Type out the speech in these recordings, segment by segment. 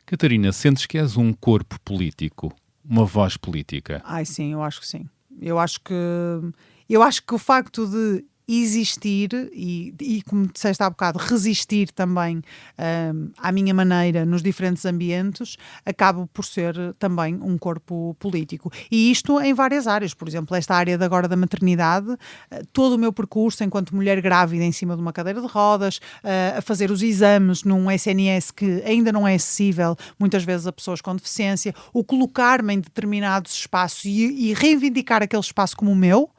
Catarina, sentes que és um corpo político, uma voz política? Ai, sim, eu acho que sim. Eu acho que o facto de existir e como disseste há bocado, resistir também à minha maneira nos diferentes ambientes, acabo por ser também um corpo político. E isto em várias áreas. Por exemplo, esta área de agora da maternidade, todo o meu percurso enquanto mulher grávida em cima de uma cadeira de rodas, a fazer os exames num SNS que ainda não é acessível muitas vezes a pessoas com deficiência, o colocar-me em determinados espaços e reivindicar aquele espaço como o meu,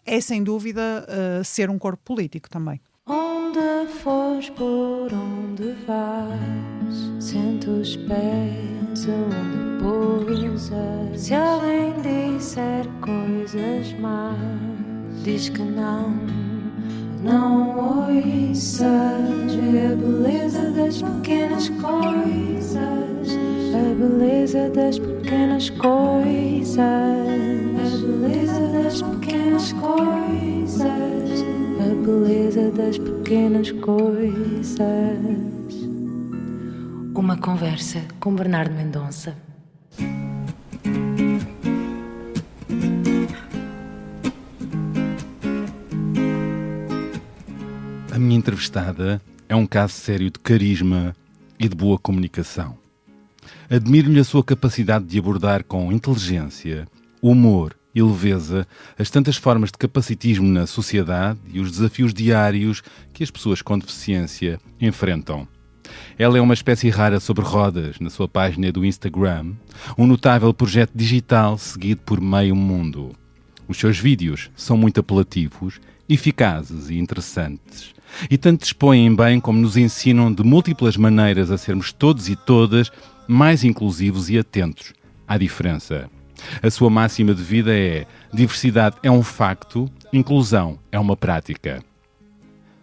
é sem dúvida ser um corpo político também. Onde fores, por onde vais, sente os pés onde pousas. Se alguém disser coisas más, diz que não ouças. Vê a beleza das pequenas coisas, a beleza das pequenas coisas, a beleza das pequenas coisas, a beleza das pequenas coisas. Uma conversa com Bernardo Mendonça. A minha entrevistada é um caso sério de carisma e de boa comunicação. Admiro-lhe a sua capacidade de abordar com inteligência, humor e leveza as tantas formas de capacitismo na sociedade e os desafios diários que as pessoas com deficiência enfrentam. Ela é uma espécie rara sobre rodas na sua página do Instagram, um notável projeto digital seguido por meio mundo. Os seus vídeos são muito apelativos, eficazes e interessantes, e tanto dispõem bem como nos ensinam de múltiplas maneiras a sermos todos e todas mais inclusivos e atentos à diferença. A sua máxima de vida é: diversidade é um facto, inclusão é uma prática.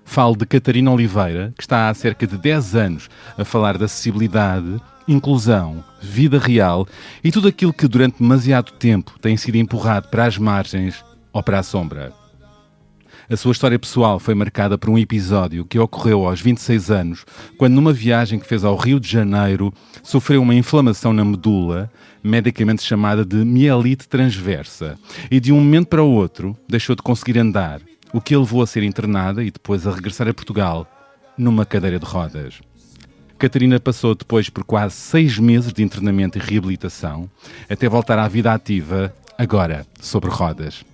Falo de Catarina Oliveira, que está há cerca de 10 anos a falar de acessibilidade, inclusão, vida real e tudo aquilo que durante demasiado tempo tem sido empurrado para as margens ou para a sombra. A sua história pessoal foi marcada por um episódio que ocorreu aos 26 anos, quando numa viagem que fez ao Rio de Janeiro, sofreu uma inflamação na medula, medicamente chamada de mielite transversa, e de um momento para o outro deixou de conseguir andar, o que a levou a ser internada e depois a regressar a Portugal numa cadeira de rodas. Catarina passou depois por quase 6 meses de internamento e reabilitação, até voltar à vida ativa, agora sobre rodas.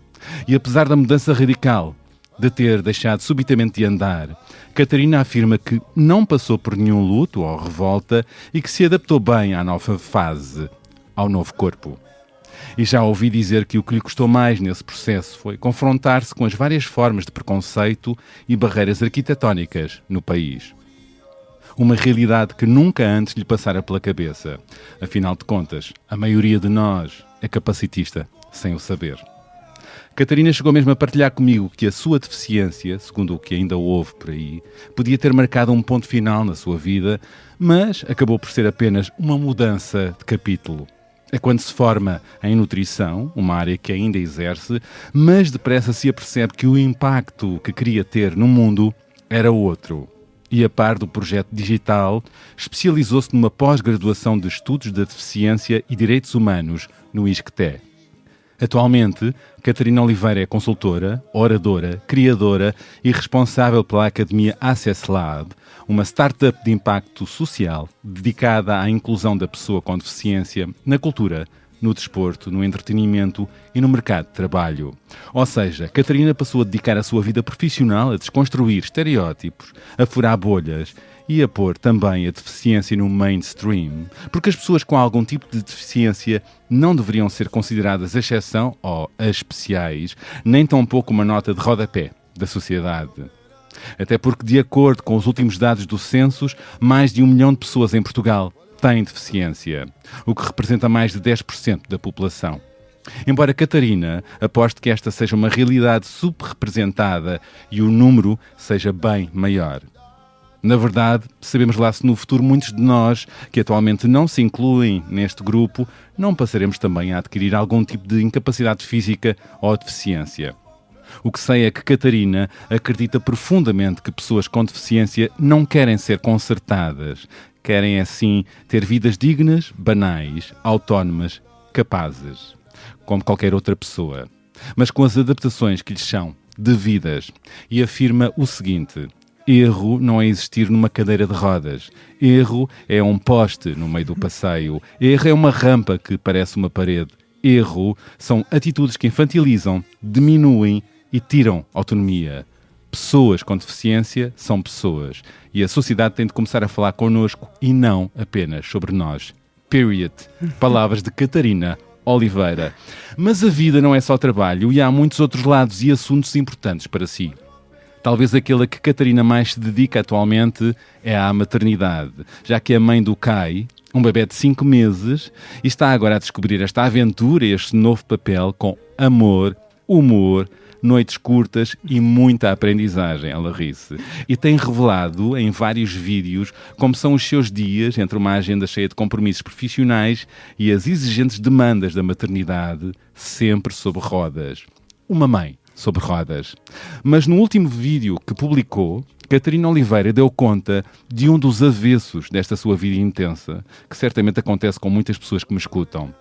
E apesar da mudança radical, de ter deixado subitamente de andar, Catarina afirma que não passou por nenhum luto ou revolta e que se adaptou bem à nova fase, ao novo corpo. E já ouvi dizer que o que lhe custou mais nesse processo foi confrontar-se com as várias formas de preconceito e barreiras arquitetónicas no país. Uma realidade que nunca antes lhe passara pela cabeça. Afinal de contas, a maioria de nós é capacitista, sem o saber. Catarina chegou mesmo a partilhar comigo que a sua deficiência, segundo o que ainda houve por aí, podia ter marcado um ponto final na sua vida, mas acabou por ser apenas uma mudança de capítulo. É quando se forma em nutrição, uma área que ainda exerce, mas depressa se apercebe que o impacto que queria ter no mundo era outro. E a par do projeto digital, especializou-se numa pós-graduação de Estudos da Deficiência e Direitos Humanos no ISCTE. Atualmente, Catarina Oliveira é consultora, oradora, criadora e responsável pela Academia Access Lab, uma startup de impacto social dedicada à inclusão da pessoa com deficiência na cultura, no desporto, no entretenimento e no mercado de trabalho. Ou seja, Catarina passou a dedicar a sua vida profissional a desconstruir estereótipos, a furar bolhas e a pôr também a deficiência no mainstream, porque as pessoas com algum tipo de deficiência não deveriam ser consideradas exceção ou especiais, nem tampouco uma nota de rodapé da sociedade. Até porque, de acordo com os últimos dados do Census, mais de 1 milhão de pessoas em Portugal têm deficiência, o que representa mais de 10% da população. Embora Catarina aposte que esta seja uma realidade subrepresentada e o número seja bem maior. Na verdade, sabemos lá se no futuro muitos de nós, que atualmente não se incluem neste grupo, não passaremos também a adquirir algum tipo de incapacidade física ou deficiência. O que sei é que Catarina acredita profundamente que pessoas com deficiência não querem ser consertadas, Querem, assim, ter vidas dignas, banais, autónomas, capazes, como qualquer outra pessoa, mas com as adaptações que lhes são devidas. E afirma o seguinte: erro não é existir numa cadeira de rodas. Erro é um poste no meio do passeio. Erro é uma rampa que parece uma parede. Erro são atitudes que infantilizam, diminuem e tiram autonomia. Pessoas com deficiência são pessoas. E a sociedade tem de começar a falar connosco e não apenas sobre nós. Period. Palavras de Catarina Oliveira. Mas a vida não é só trabalho e há muitos outros lados e assuntos importantes para si. Talvez aquele a que Catarina mais se dedica atualmente é à maternidade, já que é mãe do Kai, um bebê de 5 meses, e está agora a descobrir esta aventura, este novo papel com amor, humor, noites curtas e muita aprendizagem, ela ri-se. E tem revelado em vários vídeos como são os seus dias entre uma agenda cheia de compromissos profissionais e as exigentes demandas da maternidade, sempre sob rodas. Uma mãe sobre rodas. Mas no último vídeo que publicou, Catarina Oliveira deu conta de um dos avessos desta sua vida intensa, que certamente acontece com muitas pessoas que me escutam.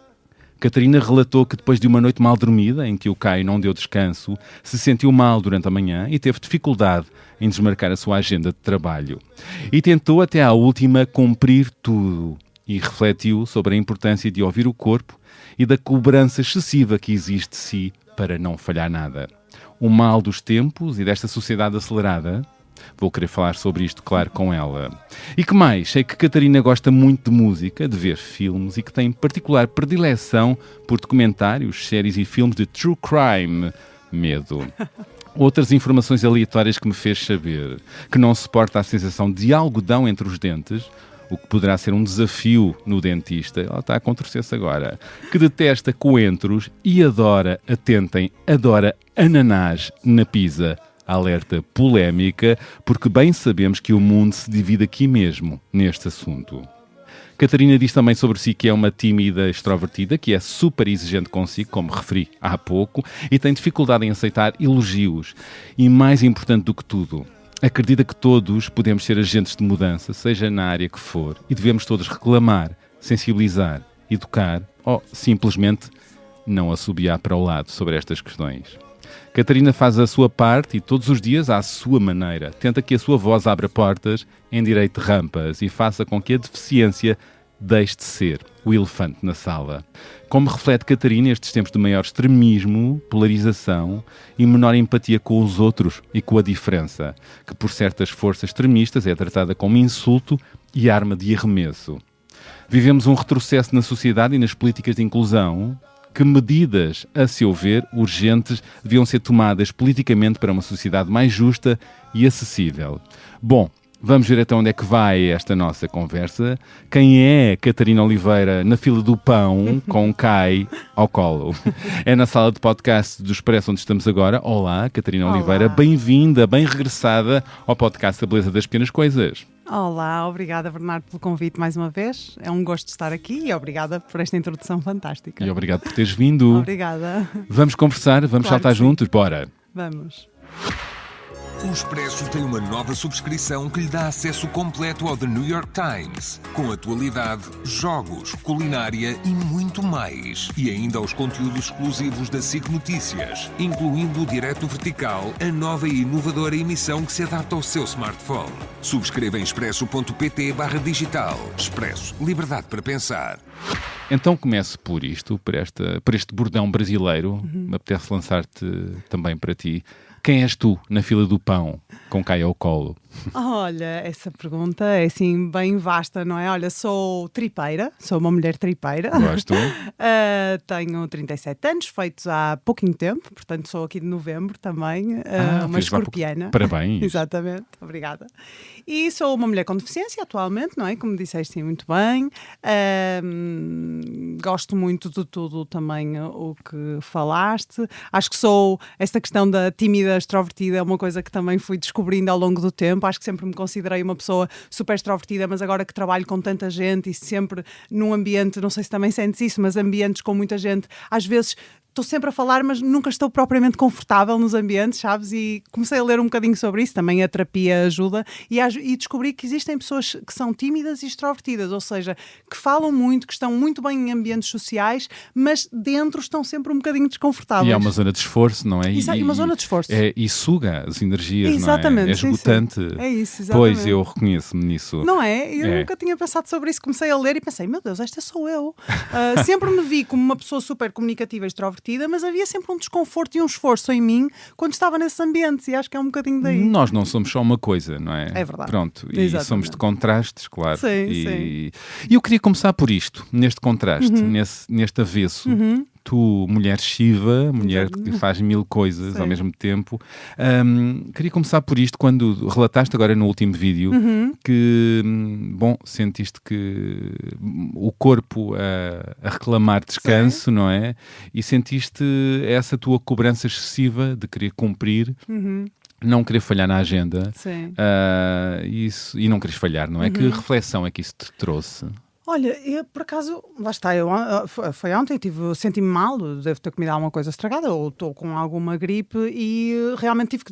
Catarina relatou que depois de uma noite mal dormida, em que o Kai não deu descanso, se sentiu mal durante a manhã e teve dificuldade em desmarcar a sua agenda de trabalho. E tentou até à última cumprir tudo. E refletiu sobre a importância de ouvir o corpo e da cobrança excessiva que existe de si para não falhar nada. O mal dos tempos e desta sociedade acelerada. Vou querer falar sobre isto, claro, com ela. E que mais? Sei que Catarina gosta muito de música, de ver filmes e que tem particular predileção por documentários, séries e filmes de true crime. Medo. Outras informações aleatórias que me fez saber. Que não suporta a sensação de algodão entre os dentes, o que poderá ser um desafio no dentista. Ela está a contorcer-se agora. Que detesta coentros e adora, atentem, adora ananás na pizza. Alerta polémica, porque bem sabemos que o mundo se divide aqui mesmo, neste assunto. Catarina diz também sobre si que é uma tímida extrovertida, que é super exigente consigo, como referi há pouco, e tem dificuldade em aceitar elogios. E mais importante do que tudo, acredita que todos podemos ser agentes de mudança, seja na área que for, e devemos todos reclamar, sensibilizar, educar ou simplesmente não assobiar para o lado sobre estas questões. Catarina faz a sua parte e todos os dias à sua maneira. Tenta que a sua voz abra portas, endireite rampas e faça com que a deficiência deixe de ser o elefante na sala. Como reflete Catarina estes tempos de maior extremismo, polarização e menor empatia com os outros e com a diferença, que por certas forças extremistas é tratada como insulto e arma de arremesso. Vivemos um retrocesso na sociedade e nas políticas de inclusão. Que medidas, a seu ver, urgentes, deviam ser tomadas politicamente para uma sociedade mais justa e acessível? Bom, vamos ver até onde é que vai esta nossa conversa. Quem é Catarina Oliveira na fila do pão, com Kai ao colo? É na sala de podcast do Expresso onde estamos agora. Olá, Catarina Oliveira, bem-vinda, bem regressada ao podcast A Beleza das Pequenas Coisas. Olá, obrigada Bernardo pelo convite mais uma vez. É um gosto estar aqui e obrigada por esta introdução fantástica. E obrigado por teres vindo. Obrigada. Vamos conversar, vamos Claro saltar que sim. juntos, bora. Vamos. O Expresso tem uma nova subscrição que lhe dá acesso completo ao The New York Times, com atualidade, jogos, culinária e muito mais. E ainda aos conteúdos exclusivos da SIC Notícias, incluindo o Direto Vertical, a nova e inovadora emissão que se adapta ao seu smartphone. Subscreva em expresso.pt/digital. Expresso. Liberdade para pensar. Então começo por isto, por este bordão brasileiro. Me apetece lançar-te também para ti. Quem és tu na fila do pão com Kai ao colo? Olha, essa pergunta é assim bem vasta, não é? Olha, sou tripeira, sou uma mulher tripeira. Gosto. Tenho 37 anos, feitos há pouquinho tempo, portanto sou aqui de novembro também, uma fez há pouco- escorpiana. Parabéns. Exatamente, obrigada. E sou uma mulher com deficiência atualmente, não é? Como disseste muito bem. Gosto muito de tudo também o que falaste. Acho que sou, esta questão da tímida extrovertida é uma coisa que também fui descobrindo ao longo do tempo. Acho que sempre me considerei uma pessoa super extrovertida, mas agora que trabalho com tanta gente e sempre num ambiente, não sei se também sentes isso, mas ambientes com muita gente, às vezes estou sempre a falar, mas nunca estou propriamente confortável nos ambientes, sabes? E comecei a ler um bocadinho sobre isso, também a terapia ajuda, e descobri que existem pessoas que são tímidas e extrovertidas, ou seja, que falam muito, que estão muito bem em ambientes sociais, mas dentro estão sempre um bocadinho desconfortáveis. E é uma zona de esforço, não é? Exato, uma zona de esforço. E suga as energias, exatamente, não é? É esgotante. Sim. É isso, exatamente. Pois, eu reconheço-me nisso. Não é? Eu nunca tinha pensado sobre isso. Comecei a ler e pensei, meu Deus, esta sou eu. Sempre me vi como uma pessoa super comunicativa e extrovertida, mas havia sempre um desconforto e um esforço em mim quando estava nesses ambientes, e acho que é um bocadinho daí. Nós não somos só uma coisa, não é? É verdade. Pronto, e Exatamente. somos de contrastes, claro. Sim, e eu queria começar por isto, neste contraste, neste avesso. Tu, mulher Shiva, mulher que faz mil coisas ao mesmo tempo. Queria começar por isto, quando relataste agora no último vídeo que, bom, sentiste que o corpo a reclamar descanso, não é? E sentiste essa tua cobrança excessiva de querer cumprir, não querer falhar na agenda. Isso, e não queres falhar, não é? Que reflexão é que isso te trouxe? Olha, eu por acaso, lá está, foi ontem, senti-me mal, devo ter comido alguma coisa estragada ou estou com alguma gripe e realmente tive que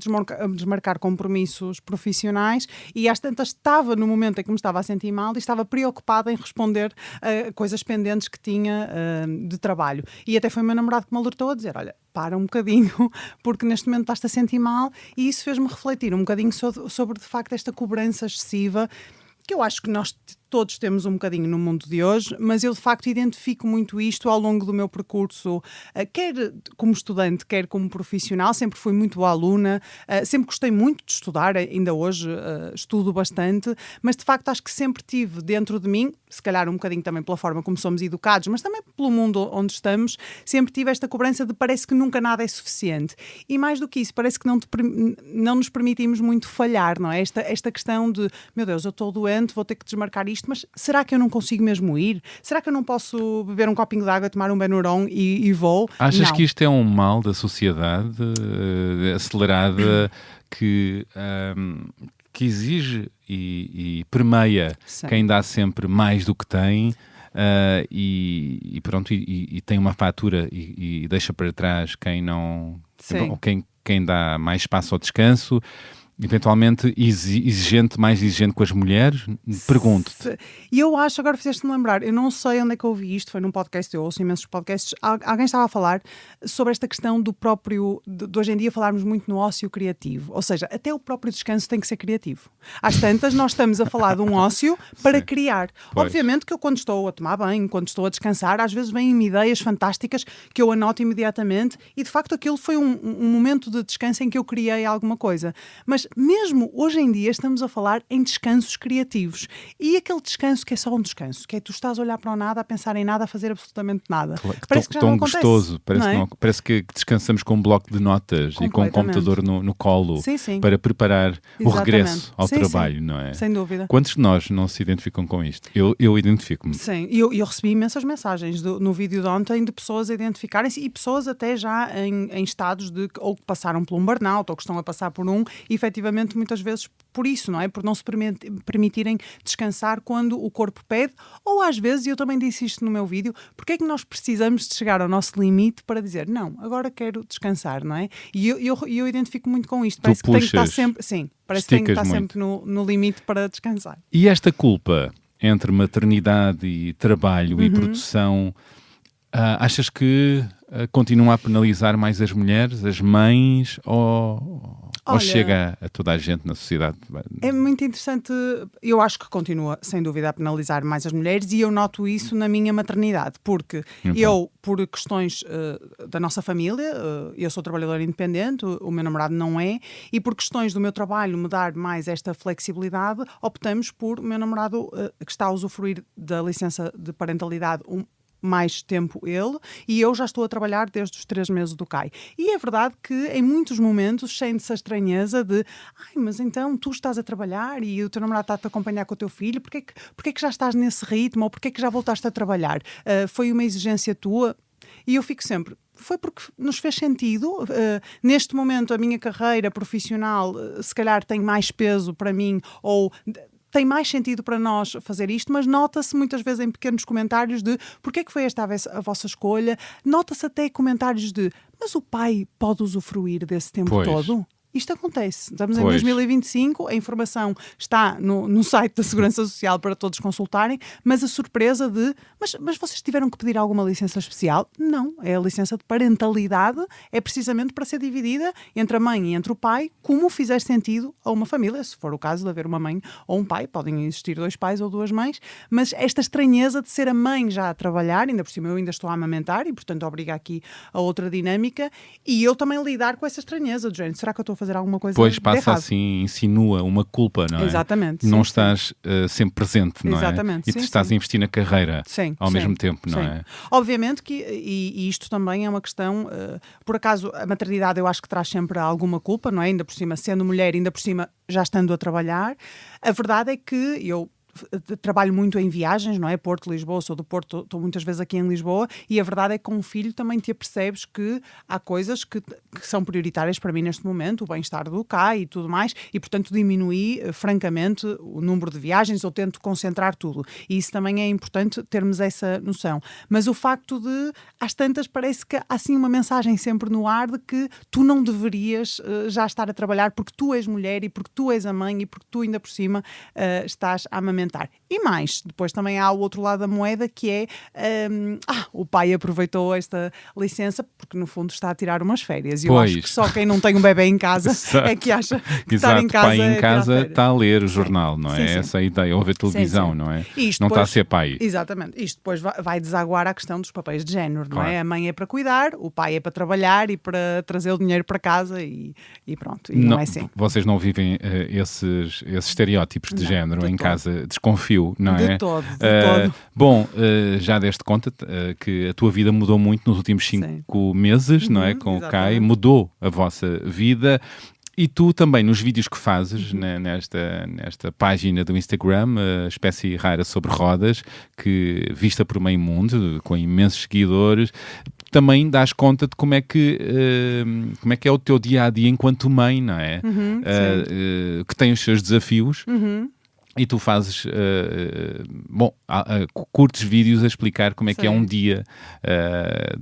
desmarcar compromissos profissionais, e às tantas estava no momento em que me estava a sentir mal e estava preocupada em responder a coisas pendentes que tinha de trabalho. E até foi o meu namorado que me alertou a dizer, olha, para um bocadinho, porque neste momento estás-te a sentir mal, e isso fez-me refletir um bocadinho sobre de facto esta cobrança excessiva, que eu acho que nós todos temos um bocadinho no mundo de hoje, mas eu de facto identifico muito isto ao longo do meu percurso, quer como estudante, quer como profissional. Sempre fui muito boa aluna, sempre gostei muito de estudar, ainda hoje estudo bastante, mas de facto acho que sempre tive dentro de mim, se calhar um bocadinho também pela forma como somos educados, mas também pelo mundo onde estamos, sempre tive esta cobrança de parece que nunca nada é suficiente. E mais do que isso, parece que não nos permitimos muito falhar, não é? Esta questão de, meu Deus, eu estou doente, vou ter que desmarcar isto, mas será que eu não consigo mesmo ir? Será que eu não posso beber um copinho de água, tomar um Benuron e vou? Achas não. que isto é um mal da sociedade acelerada que exige e permeia quem dá sempre mais do que tem e pronto, e tem uma fatura e deixa para trás quem não... Quem dá mais espaço ao descanso, eventualmente mais exigente com as mulheres? Pergunto-te. E eu acho, agora fizeste-me lembrar, eu não sei onde é que eu ouvi isto, foi num podcast, eu ouço imensos podcasts, alguém estava a falar sobre esta questão do próprio, de hoje em dia falarmos muito no ócio criativo, ou seja, até o próprio descanso tem que ser criativo. Às tantas, nós estamos a falar de um ócio para criar. Pois. Obviamente que eu, quando estou a tomar banho, quando estou a descansar, às vezes vêm-me ideias fantásticas que eu anoto imediatamente, e de facto aquilo foi um momento de descanso em que eu criei alguma coisa. Mas mesmo hoje em dia estamos a falar em descansos criativos. E aquele descanso que é só um descanso, que é tu estás a olhar para o nada, a pensar em nada, a fazer absolutamente nada. Claro, parece que já tão não acontece, gostoso. Parece é? que descansamos com um bloco de notas e com um computador no colo para preparar o regresso ao trabalho, não é? Sem dúvida. Quantos de nós não se identificam com isto? Eu identifico-me. Sim, e eu recebi imensas mensagens no vídeo de ontem de pessoas a identificarem-se, e pessoas até já em estados de ou que passaram por um burnout ou que estão a passar por um, e efetivamente muitas vezes por isso, não é? Por não se permitirem descansar quando o corpo pede, ou às vezes, e eu também disse isto no meu vídeo, porque é que nós precisamos de chegar ao nosso limite para dizer, não, agora quero descansar, não é? E eu identifico muito com isto, parece que tenho que estar sempre, sim, parece que tenho que estar sempre no limite para descansar. E esta culpa entre maternidade e trabalho e produção, achas que continua a penalizar mais as mulheres, as mães, ou chega a toda a gente na sociedade? É muito interessante, eu acho que continua sem dúvida a penalizar mais as mulheres, e eu noto isso na minha maternidade, porque eu, por questões da nossa família, eu sou trabalhadora independente, o meu namorado não é, e por questões do meu trabalho me dar mais esta flexibilidade, optamos por o meu namorado que está a usufruir da licença de parentalidade mais tempo ele, e eu já estou a trabalhar desde os 3 meses do CAI. E é verdade que em muitos momentos sente-se a estranheza de mas então tu estás a trabalhar e o teu namorado está-te a acompanhar com o teu filho, porque é que já estás nesse ritmo, ou porque é que já voltaste a trabalhar? Foi uma exigência tua? E eu fico sempre... Foi porque nos fez sentido. Neste momento a minha carreira profissional se calhar tem mais peso para mim, ou tem mais sentido para nós fazer isto, mas nota-se muitas vezes em pequenos comentários de porque é que foi esta a vossa escolha, nota-se até comentários de mas o pai pode usufruir desse tempo todo? Isto acontece. Estamos em 2025, a informação está no site da Segurança Social para todos consultarem, mas a surpresa de mas vocês tiveram que pedir alguma licença especial? Não, é a licença de parentalidade, é precisamente para ser dividida entre a mãe e entre o pai, como fizer sentido a uma família, se for o caso de haver uma mãe ou um pai, podem existir 2 pais ou 2 mães, mas esta estranheza de ser a mãe já a trabalhar, ainda por cima eu ainda estou a amamentar e portanto obriga aqui a outra dinâmica, e eu também lidar com essa estranheza de género, será que eu estou a fazer alguma coisa Pois passa errado? assim, insinua uma culpa, não é? Exatamente. Não estás sempre presente, não Exatamente, é? E sim, te estás a investir na carreira ao mesmo tempo, não sim. é? Obviamente que, e isto também é uma questão, por acaso a maternidade eu acho que traz sempre alguma culpa, não é? Ainda por cima, sendo mulher, ainda por cima já estando a trabalhar, a verdade é que eu trabalho muito em viagens, não é? Porto, Lisboa, sou do Porto, estou muitas vezes aqui em Lisboa, e a verdade é que com um filho também te apercebes que há coisas que são prioritárias para mim neste momento, o bem-estar do Kai e tudo mais, e portanto diminuí francamente o número de viagens ou tento concentrar tudo, e isso também é importante termos essa noção, mas o facto de, às tantas parece que há assim uma mensagem sempre no ar de que tu não deverias já estar a trabalhar porque tu és mulher e porque tu és a mãe e porque tu ainda por cima estás a amamentar. E mais, depois também há o outro lado da moeda que é o pai aproveitou esta licença porque no fundo está a tirar umas férias e eu acho que só quem não tem um bebê em casa é que acha que estar em casa, pai em casa está a ler o jornal, não é? Sim. Essa é a ideia, ou a ver televisão, não é? Não depois, está a ser pai. Exatamente, isto depois vai desaguar à questão dos papéis de género, não é? A mãe é para cuidar, o pai é para trabalhar e para trazer o dinheiro para casa e pronto, e não é assim. Vocês não vivem esses estereótipos de género em casa, desconfio, não é? De todo. Bom, já deste conta que a tua vida mudou muito nos últimos 5 meses, não é? Com o Kai, mudou a vossa vida. E tu também, nos vídeos que fazes nesta página do Instagram, a Espécie Rara sobre Rodas, que vista por meio mundo, com imensos seguidores, também dás conta de como é que é o teu dia-a-dia enquanto mãe, não é? Que tem os seus desafios. E tu fazes, curtos vídeos a explicar como é que é um dia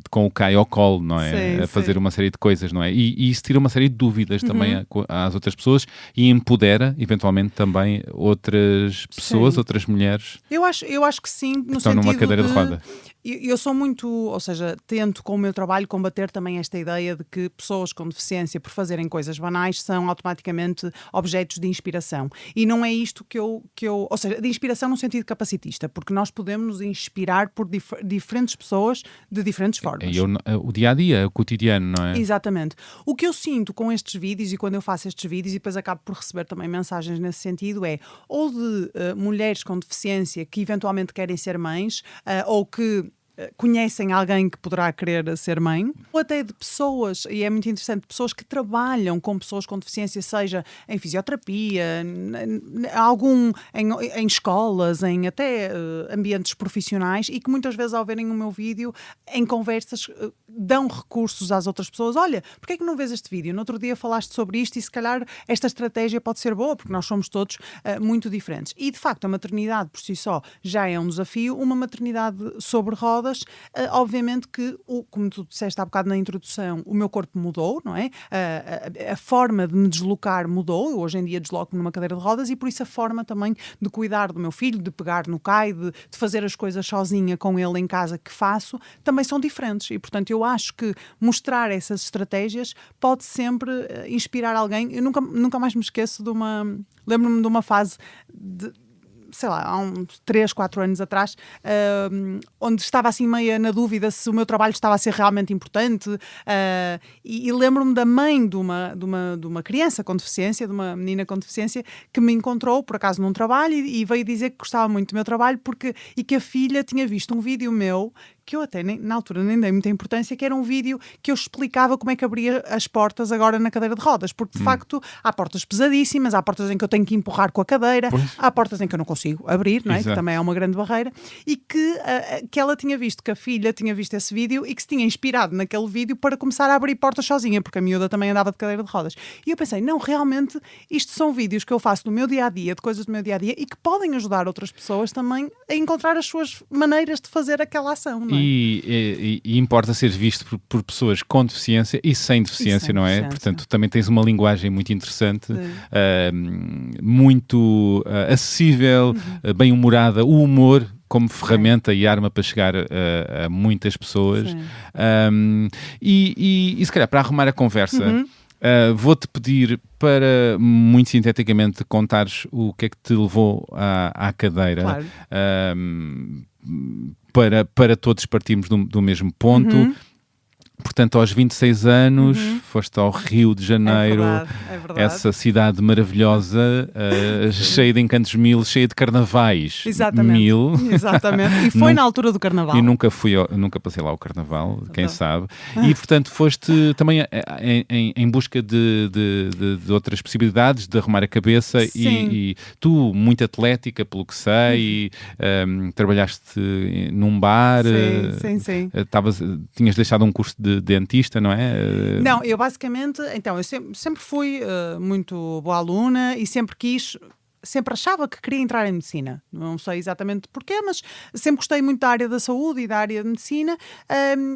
com o Kai ao colo, não é? A fazer uma série de coisas, não é? E isso tira uma série de dúvidas também às outras pessoas e empodera, eventualmente, também outras pessoas, outras mulheres. Eu acho que sim, no estão sentido numa cadeira de roda. Eu sou muito, ou seja, tento com o meu trabalho combater também esta ideia de que pessoas com deficiência, por fazerem coisas banais, são automaticamente objetos de inspiração. E não é isto que eu ou seja, de inspiração no sentido capacitista, porque nós podemos nos inspirar por diferentes pessoas de diferentes formas. O dia-a-dia, o cotidiano, não é? Exatamente. O que eu sinto com estes vídeos e quando eu faço estes vídeos e depois acabo por receber também mensagens nesse sentido é ou de mulheres com deficiência que eventualmente querem ser mães ou que conhecem alguém que poderá querer ser mãe, ou até de pessoas, e é muito interessante, pessoas que trabalham com pessoas com deficiência, seja em fisioterapia, em escolas, em até ambientes profissionais, e que muitas vezes ao verem o meu vídeo, em conversas, dão recursos às outras pessoas. Olha, porquê é que não vês este vídeo? No outro dia falaste sobre isto e se calhar esta estratégia pode ser boa, porque nós somos todos muito diferentes. E de facto a maternidade por si só já é um desafio, uma maternidade sobre rodas. Obviamente que, como tu disseste há bocado na introdução, o meu corpo mudou, não é? A forma de me deslocar mudou. Eu hoje em dia desloco-me numa cadeira de rodas e por isso a forma também de cuidar do meu filho, de pegar no Kai, de fazer as coisas sozinha com ele em casa que faço, também são diferentes. E portanto eu acho que mostrar essas estratégias pode sempre inspirar alguém. Eu nunca mais me esqueço lembro-me de uma fase sei lá, há uns 3, 4 anos atrás, onde estava assim meio na dúvida se o meu trabalho estava a ser realmente importante, e lembro-me da mãe de uma criança com deficiência, de uma menina com deficiência, que me encontrou, por acaso, num trabalho e veio dizer que gostava muito do meu trabalho e que a filha tinha visto um vídeo meu que eu até na altura nem dei muita importância, que era um vídeo que eu explicava como é que abria as portas agora na cadeira de rodas, porque de facto há portas pesadíssimas, há portas em que eu tenho que empurrar com a cadeira, há portas em que eu não consigo consigo abrir, não é? Que Exato. também é uma grande barreira, e que ela tinha visto, que a filha tinha visto esse vídeo e que se tinha inspirado naquele vídeo para começar a abrir portas sozinha, porque a miúda também andava de cadeira de rodas. E eu pensei, não, realmente isto são vídeos que eu faço no meu dia-a-dia, de coisas do meu dia-a-dia, e que podem ajudar outras pessoas também a encontrar as suas maneiras de fazer aquela ação, não é? E importa ser visto por pessoas com deficiência e sem deficiência, não é? deficiência. Portanto, também tens uma linguagem muito interessante, muito acessível, bem-humorada, o humor como ferramenta e arma para chegar a muitas pessoas. E se calhar, para arrumar a conversa, vou-te pedir para, muito sinteticamente, contares o que é que te levou à cadeira. Claro. Para todos partirmos do mesmo ponto. Portanto, aos 26 anos, foste ao Rio de Janeiro, É verdade. essa cidade maravilhosa, cheia de encantos mil, cheia de carnavais Exatamente. mil. Exatamente. E foi na altura do Carnaval. E nunca passei lá o Carnaval, quem sabe. E, portanto, foste também em busca de outras possibilidades, de arrumar a cabeça. E tu, muito atlética, pelo que sei, trabalhaste num bar. Sim. Tinhas deixado um curso de dentista, não é? Não, eu basicamente, então, eu sempre fui muito boa aluna e sempre achava que queria entrar em medicina. Não sei exatamente porquê, mas sempre gostei muito da área da saúde e da área de medicina,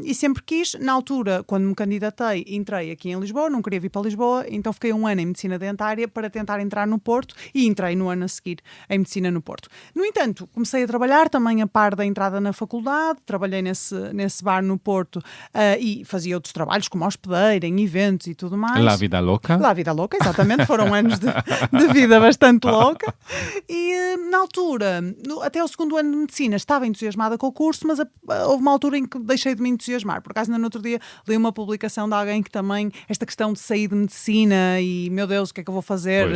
e sempre quis. Na altura, quando me candidatei, entrei aqui em Lisboa, não queria vir para Lisboa, então fiquei um ano em medicina dentária para tentar entrar no Porto e entrei no ano a seguir em medicina no Porto. No entanto, comecei a trabalhar também a par da entrada na faculdade, trabalhei nesse bar no Porto, e fazia outros trabalhos como hospedeira, em eventos e tudo mais. La vida louca. La vida louca, exatamente. Foram anos de vida bastante louca. E na altura, até o segundo ano de medicina, estava entusiasmada com o curso, mas houve uma altura em que deixei de me entusiasmar. Por acaso, no outro dia, li uma publicação de alguém que também, esta questão de sair de medicina e, meu Deus, o que é que eu vou fazer?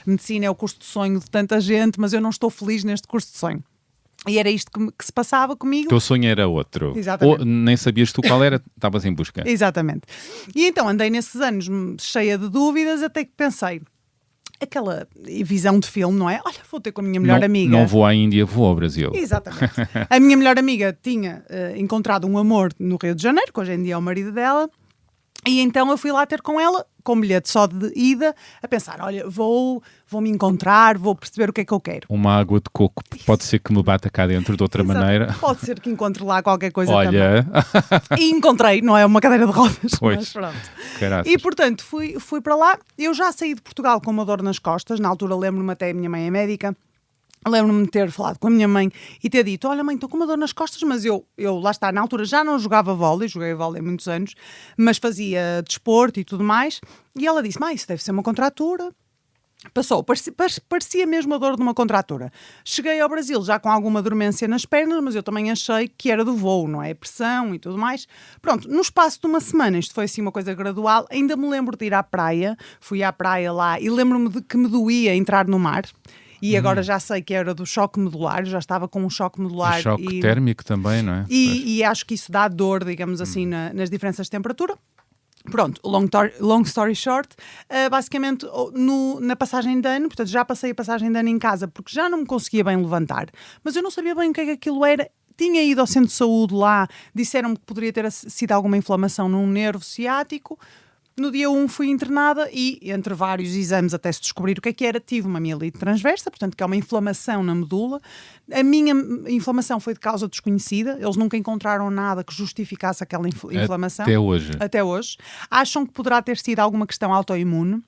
Medicina é o curso de sonho de tanta gente, mas eu não estou feliz neste curso de sonho. E era isto que se passava comigo. O teu sonho era outro. Exatamente. Ou nem sabias tu qual era, estavas em busca. Exatamente. E então andei nesses anos cheia de dúvidas, até que pensei, aquela visão de filme, não é? Olha, vou ter com a minha melhor amiga. Não vou à Índia, vou ao Brasil. Exatamente. A minha melhor amiga tinha encontrado um amor no Rio de Janeiro, que hoje em dia é o marido dela, e então eu fui lá ter com ela, com bilhete só de ida, a pensar, olha, vou me encontrar, vou perceber o que é que eu quero. Uma água de coco pode ser que me bata cá dentro de outra maneira. Pode ser que encontre lá qualquer coisa Olha. também. E encontrei, não é uma cadeira de rodas, Pois. mas pronto. Caraças. E portanto fui para lá, eu já saí de Portugal com uma dor nas costas, na altura lembro-me até, a minha mãe é médica, lembro-me de ter falado com a minha mãe e ter dito, olha mãe, estou com uma dor nas costas, mas eu lá está, na altura já não jogava vôlei, joguei vôlei há muitos anos, mas fazia desporto e tudo mais, e ela disse, mãe, isso deve ser uma contratura. Passou, parecia mesmo a dor de uma contratura. Cheguei ao Brasil já com alguma dormência nas pernas, mas eu também achei que era do voo, não é? Pressão e tudo mais. Pronto, no espaço de uma semana, isto foi assim uma coisa gradual, ainda me lembro de ir à praia, fui à praia lá e lembro-me de que me doía entrar no mar. E agora já sei que era do choque medular, já estava com um choque medular. Choque térmico também, não é? E acho que isso dá dor, digamos assim, nas diferenças de temperatura. Pronto, long story short, basicamente na passagem de ano, portanto já passei a passagem de ano em casa porque já não me conseguia bem levantar, mas eu não sabia bem o que é que aquilo era. Tinha ido ao centro de saúde lá, disseram-me que poderia ter sido alguma inflamação num nervo ciático. No dia 1 fui internada e, entre vários exames até se descobrir o que era, tive uma mielite transversa, portanto que é uma inflamação na medula. A minha inflamação foi de causa desconhecida, eles nunca encontraram nada que justificasse aquela inflamação. Até hoje. Acham que poderá ter sido alguma questão autoimune.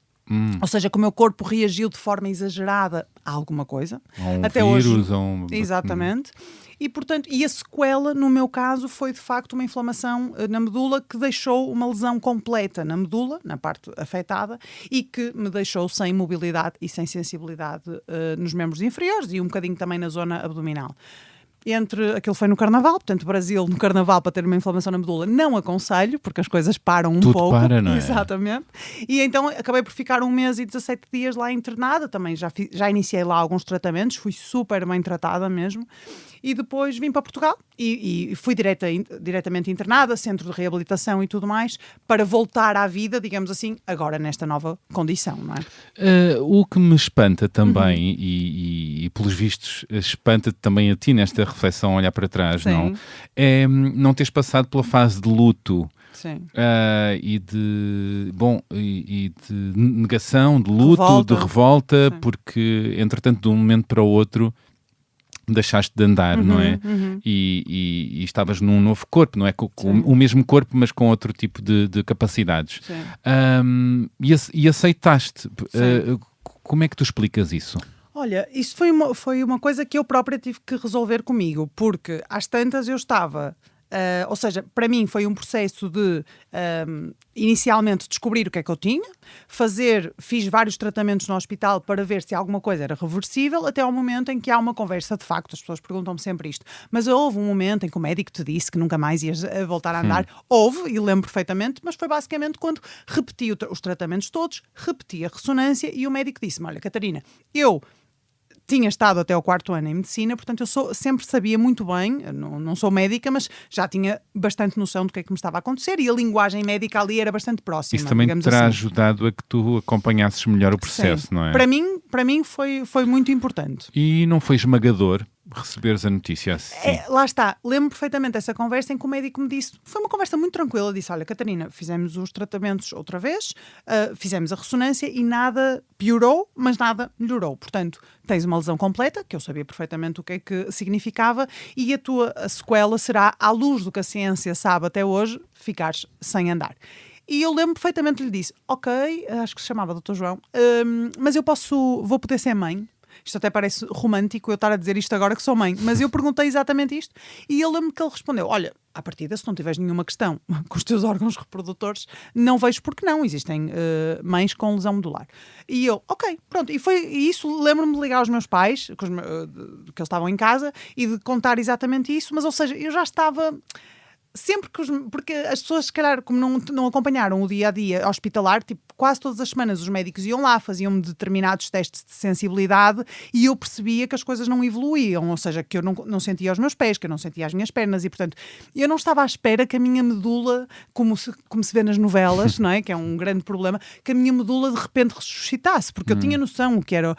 Ou seja, que o meu corpo reagiu de forma exagerada a alguma coisa. Até vírus, hoje. Exatamente. E, portanto, a sequela, no meu caso, foi de facto uma inflamação na medula que deixou uma lesão completa na medula, na parte afetada, e que me deixou sem mobilidade e sem sensibilidade nos membros inferiores e um bocadinho também na zona abdominal. Aquilo foi no Carnaval, portanto, Brasil no Carnaval para ter uma inflamação na medula não aconselho, porque as coisas param um pouco. Tudo para, não é? Exatamente. E então acabei por ficar 1 mês e 17 dias lá internada, também já iniciei lá alguns tratamentos, fui super bem tratada mesmo. e depois vim para Portugal e fui diretamente internada, centro de reabilitação e tudo mais, para voltar à vida, digamos assim, agora nesta nova condição, não é? O que me espanta também, e pelos vistos espanta-te também a ti nesta reflexão, olhar para trás, Sim. não? É não teres passado pela fase de luto. Sim. E de negação, de luto, Revolta. de revolta, Sim. porque entretanto de um momento para o outro deixaste de andar, não é? E estavas num novo corpo, não é? Com o mesmo corpo, mas com outro tipo de capacidades. Sim. E aceitaste. Como é que tu explicas isso? Olha, isso foi uma coisa que eu própria tive que resolver comigo, porque às tantas eu estava... ou seja, para mim foi um processo de inicialmente descobrir o que é que eu tinha, fiz vários tratamentos no hospital para ver se alguma coisa era reversível, até ao momento em que há uma conversa de facto, as pessoas perguntam-me sempre isto, mas houve um momento em que o médico te disse que nunca mais ias voltar a andar, houve, e lembro perfeitamente, mas foi basicamente quando repeti os tratamentos todos, repeti a ressonância e o médico disse-me, olha Catarina, eu tinha estado até ao 4º ano em medicina, portanto eu sempre sabia muito bem, não sou médica, mas já tinha bastante noção do que é que me estava a acontecer e a linguagem médica ali era bastante próxima. Isso também terá ajudado a que tu acompanhasses melhor o processo, Sim. não é? Para mim foi muito importante. E não foi esmagador receberes a notícia assim? Lá está, lembro perfeitamente essa conversa em que o médico me disse, foi uma conversa muito tranquila, disse, olha Catarina, fizemos os tratamentos outra vez, fizemos a ressonância e nada piorou, mas nada melhorou, portanto tens uma lesão completa, que eu sabia perfeitamente o que é que significava, e a sequela será, à luz do que a ciência sabe até hoje, ficares sem andar. E eu lembro perfeitamente, lhe disse, ok, acho que se chamava Dr. João, mas vou poder ser mãe? Isto até parece romântico eu estar a dizer isto agora que sou mãe, mas eu perguntei exatamente isto e eu lembro que ele respondeu, olha, à partida, se não tiveres nenhuma questão com os teus órgãos reprodutores, não vejo porque não, existem mães com lesão medular. E eu, ok, pronto, e isso lembro-me de ligar aos meus pais, que eles estavam em casa, e de contar exatamente isso, mas ou seja, eu já estava... Sempre porque as pessoas, se calhar, como não acompanharam o dia-a-dia hospitalar, tipo, quase todas as semanas os médicos iam lá, faziam-me determinados testes de sensibilidade e eu percebia que as coisas não evoluíam, ou seja, que eu não sentia os meus pés, que eu não sentia as minhas pernas e, portanto, eu não estava à espera que a minha medula, como se vê nas novelas, não é? Que é um grande problema, que a minha medula de repente ressuscitasse, porque eu tinha noção o que era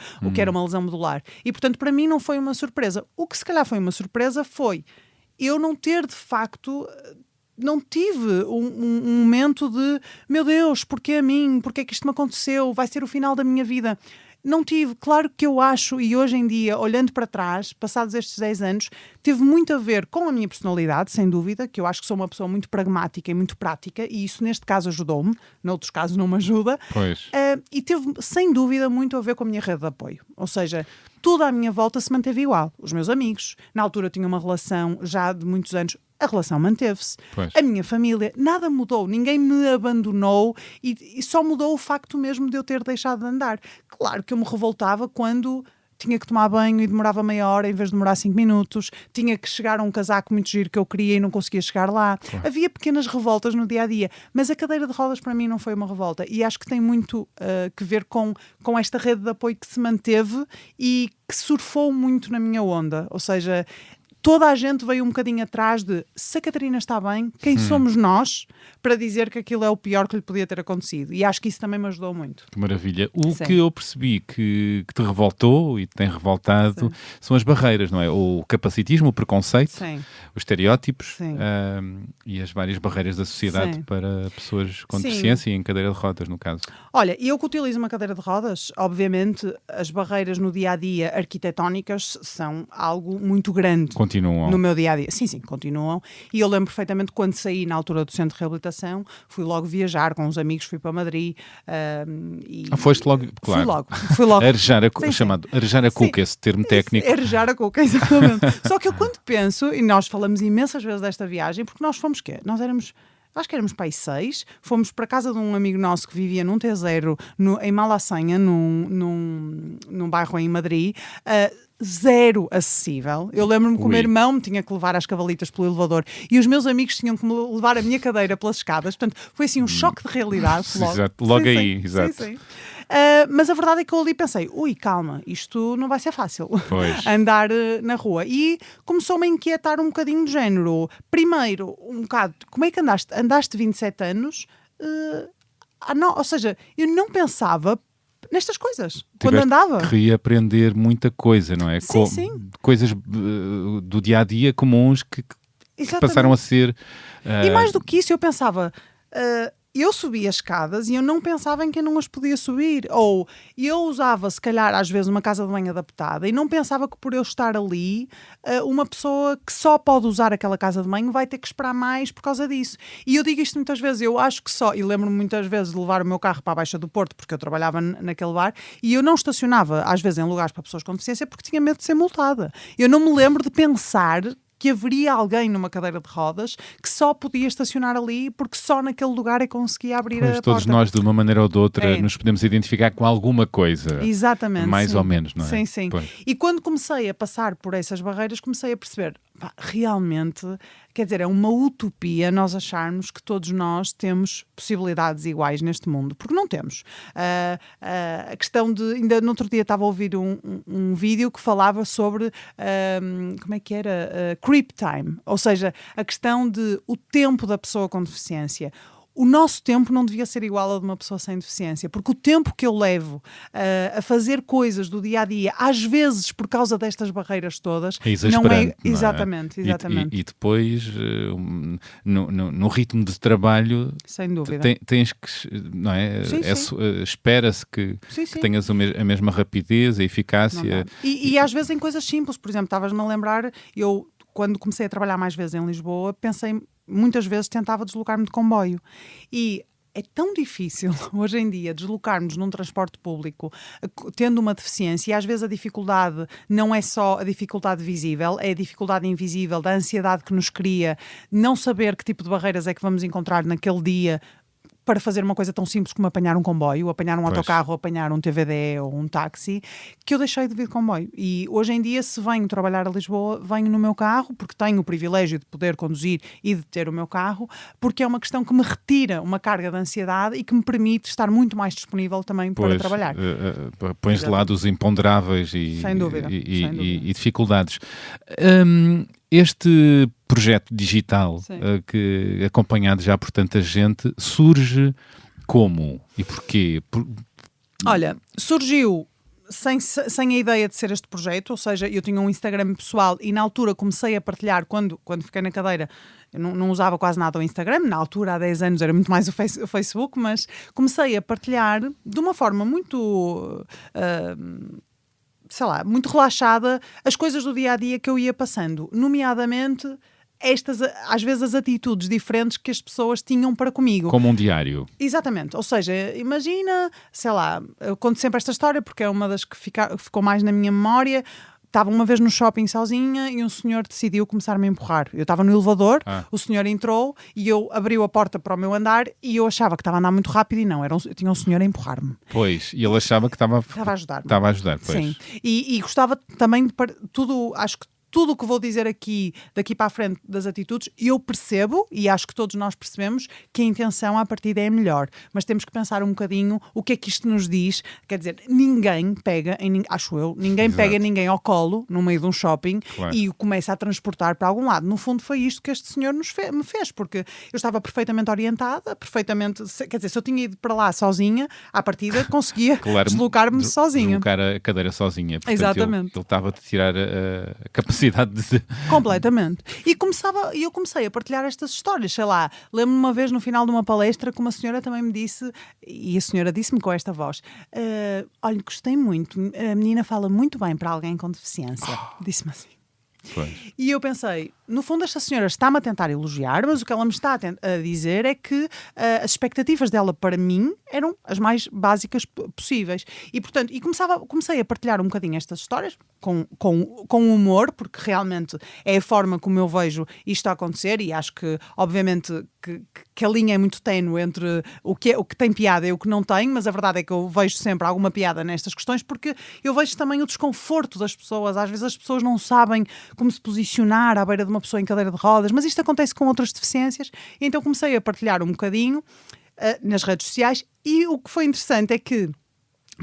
uma lesão medular. E, portanto, para mim não foi uma surpresa. O que se calhar foi uma surpresa foi eu não ter, de facto, não tive um momento de meu Deus, porquê a mim? Porquê é que isto me aconteceu? Vai ser o final da minha vida. Não tive. Claro que eu acho, e hoje em dia, olhando para trás, passados estes 10 anos, teve muito a ver com a minha personalidade, sem dúvida, que eu acho que sou uma pessoa muito pragmática e muito prática, e isso neste caso ajudou-me, noutros casos não me ajuda. Pois. E teve, sem dúvida, muito a ver com a minha rede de apoio. Ou seja, tudo à minha volta se manteve igual. Os meus amigos, na altura eu tinha uma relação já de muitos anos, a relação manteve-se. Pois. A minha família, nada mudou, ninguém me abandonou e só mudou o facto mesmo de eu ter deixado de andar. Claro que eu me revoltava quando tinha que tomar banho e demorava meia hora em vez de demorar 5 minutos, tinha que chegar a um casaco muito giro que eu queria e não conseguia chegar lá. Havia pequenas revoltas no dia-a-dia, mas a cadeira de rodas para mim não foi uma revolta e acho que tem muito que ver com esta rede de apoio que se manteve e que surfou muito na minha onda, ou seja, toda a gente veio um bocadinho atrás de se a Catarina está bem, quem somos nós para dizer que aquilo é o pior que lhe podia ter acontecido. E acho que isso também me ajudou muito. Que maravilha. O Sim. que eu percebi que te revoltou e te tem revoltado são as barreiras, não é? O capacitismo, o preconceito, Sim. os estereótipos Sim. e as várias barreiras da sociedade Sim. para pessoas com Sim. deficiência e em cadeira de rodas, no caso. Olha, eu que utilizo uma cadeira de rodas, obviamente as barreiras no dia-a-dia arquitetónicas são algo muito grande. Continuam. No meu dia-a-dia. Sim, continuam. E eu lembro perfeitamente quando saí na altura do centro de reabilitação, fui logo viajar com uns amigos, fui para Madrid. Foste logo, claro. Fui logo. Arejar Sim. chamado arejar a cuca, esse termo técnico. Arejar a cuca, exatamente. Só que eu quando penso, e nós falamos imensas vezes desta viagem, porque nós fomos quê? Acho que éramos para aí 6, fomos para a casa de um amigo nosso que vivia num T0 em Malasanha, num bairro em Madrid. zero acessível. Eu lembro-me que o meu Ui. irmão me tinha que levar as cavalitas pelo elevador e os meus amigos tinham que me levar a minha cadeira pelas escadas. Portanto, foi assim um choque de realidade. Exato, logo Sim, aí, sim, exato. sim, sim. Mas a verdade é que eu ali pensei, ui, calma, isto não vai ser fácil. Pois. Andar na rua. E começou-me a inquietar um bocadinho de género. Primeiro, um bocado, como é que andaste? Andaste 27 anos? Não, ou seja, eu não pensava nestas coisas quando Tiveste andava. que reaprender muita coisa, não é? Sim, sim. Coisas do dia-a-dia comuns que Exatamente. passaram a ser... E mais do que isso, eu pensava, eu subia as escadas e eu não pensava em que eu não as podia subir. Ou eu usava, se calhar, às vezes, uma casa de banho adaptada e não pensava que por eu estar ali, uma pessoa que só pode usar aquela casa de banho vai ter que esperar mais por causa disso. E eu digo isto muitas vezes, eu acho que só, e lembro-me muitas vezes de levar o meu carro para a Baixa do Porto, porque eu trabalhava naquele bar, e eu não estacionava, às vezes, em lugares para pessoas com deficiência porque tinha medo de ser multada. Eu não me lembro de pensar que haveria alguém numa cadeira de rodas que só podia estacionar ali porque só naquele lugar é que conseguia abrir Pois, a todos porta. nós, de uma maneira ou de outra, É. nos podemos identificar com alguma coisa. Exatamente. Mais sim. ou menos, não é? Sim, sim. Pois. E quando comecei a passar por essas barreiras, comecei a perceber, pá, realmente, quer dizer, é uma utopia nós acharmos que todos nós temos possibilidades iguais neste mundo, porque não temos. A questão de, ainda no outro dia estava a ouvir um vídeo que falava sobre, como é que era? Creep time, ou seja, a questão de o tempo da pessoa com deficiência. O nosso tempo não devia ser igual ao de uma pessoa sem deficiência, porque o tempo que eu levo a fazer coisas do dia a dia, às vezes por causa destas barreiras todas, É exasperante, não é. não é? Exatamente, exatamente. E depois, no ritmo de trabalho, Sem dúvida. tens que, não é? Sim, sim. Espera-se que Sim, sim. tenhas a mesma rapidez, a Não eficácia. dá. E às vezes em coisas simples, por exemplo, estavas-me a lembrar, eu quando comecei a trabalhar mais vezes em Lisboa, pensei, muitas vezes tentava deslocar-me de comboio. E é tão difícil hoje em dia deslocarmos num transporte público tendo uma deficiência, e às vezes a dificuldade não é só a dificuldade visível, é a dificuldade invisível da ansiedade que nos cria não saber que tipo de barreiras é que vamos encontrar naquele dia para fazer uma coisa tão simples como apanhar um comboio, apanhar um Pois. autocarro, apanhar um TVD ou um táxi, que eu deixei de vir de comboio. E hoje em dia, se venho trabalhar a Lisboa, venho no meu carro, porque tenho o privilégio de poder conduzir e de ter o meu carro, porque é uma questão que me retira uma carga de ansiedade e que me permite estar muito mais disponível também para Pois, trabalhar. pões de lado os imponderáveis e, Sem dúvida, e- sem dúvida. e dificuldades. Este projeto digital, Sim. que acompanhado já por tanta gente, surge como e porquê? Olha, surgiu sem a ideia de ser este projeto, ou seja, eu tinha um Instagram pessoal e na altura comecei a partilhar, quando fiquei na cadeira, eu não usava quase nada o Instagram, na altura, há 10 anos, era muito mais o Facebook, mas comecei a partilhar de uma forma muito... sei lá, muito relaxada, as coisas do dia-a-dia que eu ia passando, nomeadamente estas, às vezes, as atitudes diferentes que as pessoas tinham para comigo. Como um diário. Exatamente, ou seja, imagina, sei lá, eu conto sempre esta história porque é uma das que ficou mais na minha memória. Estava uma vez no shopping sozinha e um senhor decidiu começar-me a empurrar. Eu estava no elevador, o senhor entrou e eu abriu a porta para o meu andar e eu achava que estava a andar muito rápido e não, tinha um senhor a empurrar-me. Pois, e ele achava que estava Estava a ajudar-me. Estava a ajudar, pois. Sim, e gostava também de tudo, acho que tudo o que vou dizer aqui, daqui para a frente das atitudes, eu percebo, e acho que todos nós percebemos, que a intenção à partida é melhor. Mas temos que pensar um bocadinho o que é que isto nos diz. Quer dizer, ninguém pega, acho eu, ninguém Exato. pega ninguém ao colo, no meio de um shopping, Claro. e o começa a transportar para algum lado. No fundo foi isto que este senhor me fez, porque eu estava perfeitamente orientada, quer dizer, se eu tinha ido para lá sozinha, à partida conseguia Claro, deslocar-me sozinha. Deslocar a cadeira sozinha. Portanto, Exatamente. Ele estava a tirar a capacidade de... Completamente. E eu comecei a partilhar estas histórias, sei lá, lembro-me uma vez no final de uma palestra que uma senhora também me disse, e a senhora disse-me com esta voz, olha, gostei muito, a menina fala muito bem para alguém com deficiência. Disse-me assim. Pois. E eu pensei, no fundo, esta senhora está-me a tentar elogiar, mas o que ela me está a dizer é que as expectativas dela para mim eram as mais básicas possíveis. E, portanto, comecei a partilhar um bocadinho estas histórias com humor, porque realmente é a forma como eu vejo isto a acontecer, e acho que, obviamente, que a linha é muito ténue entre o que tem piada e o que não tem, mas a verdade é que eu vejo sempre alguma piada nestas questões, porque eu vejo também o desconforto das pessoas. Às vezes as pessoas não sabem como se posicionar à beira de uma pessoa em cadeira de rodas, mas isto acontece com outras deficiências, e então comecei a partilhar um bocadinho nas redes sociais, e o que foi interessante é que,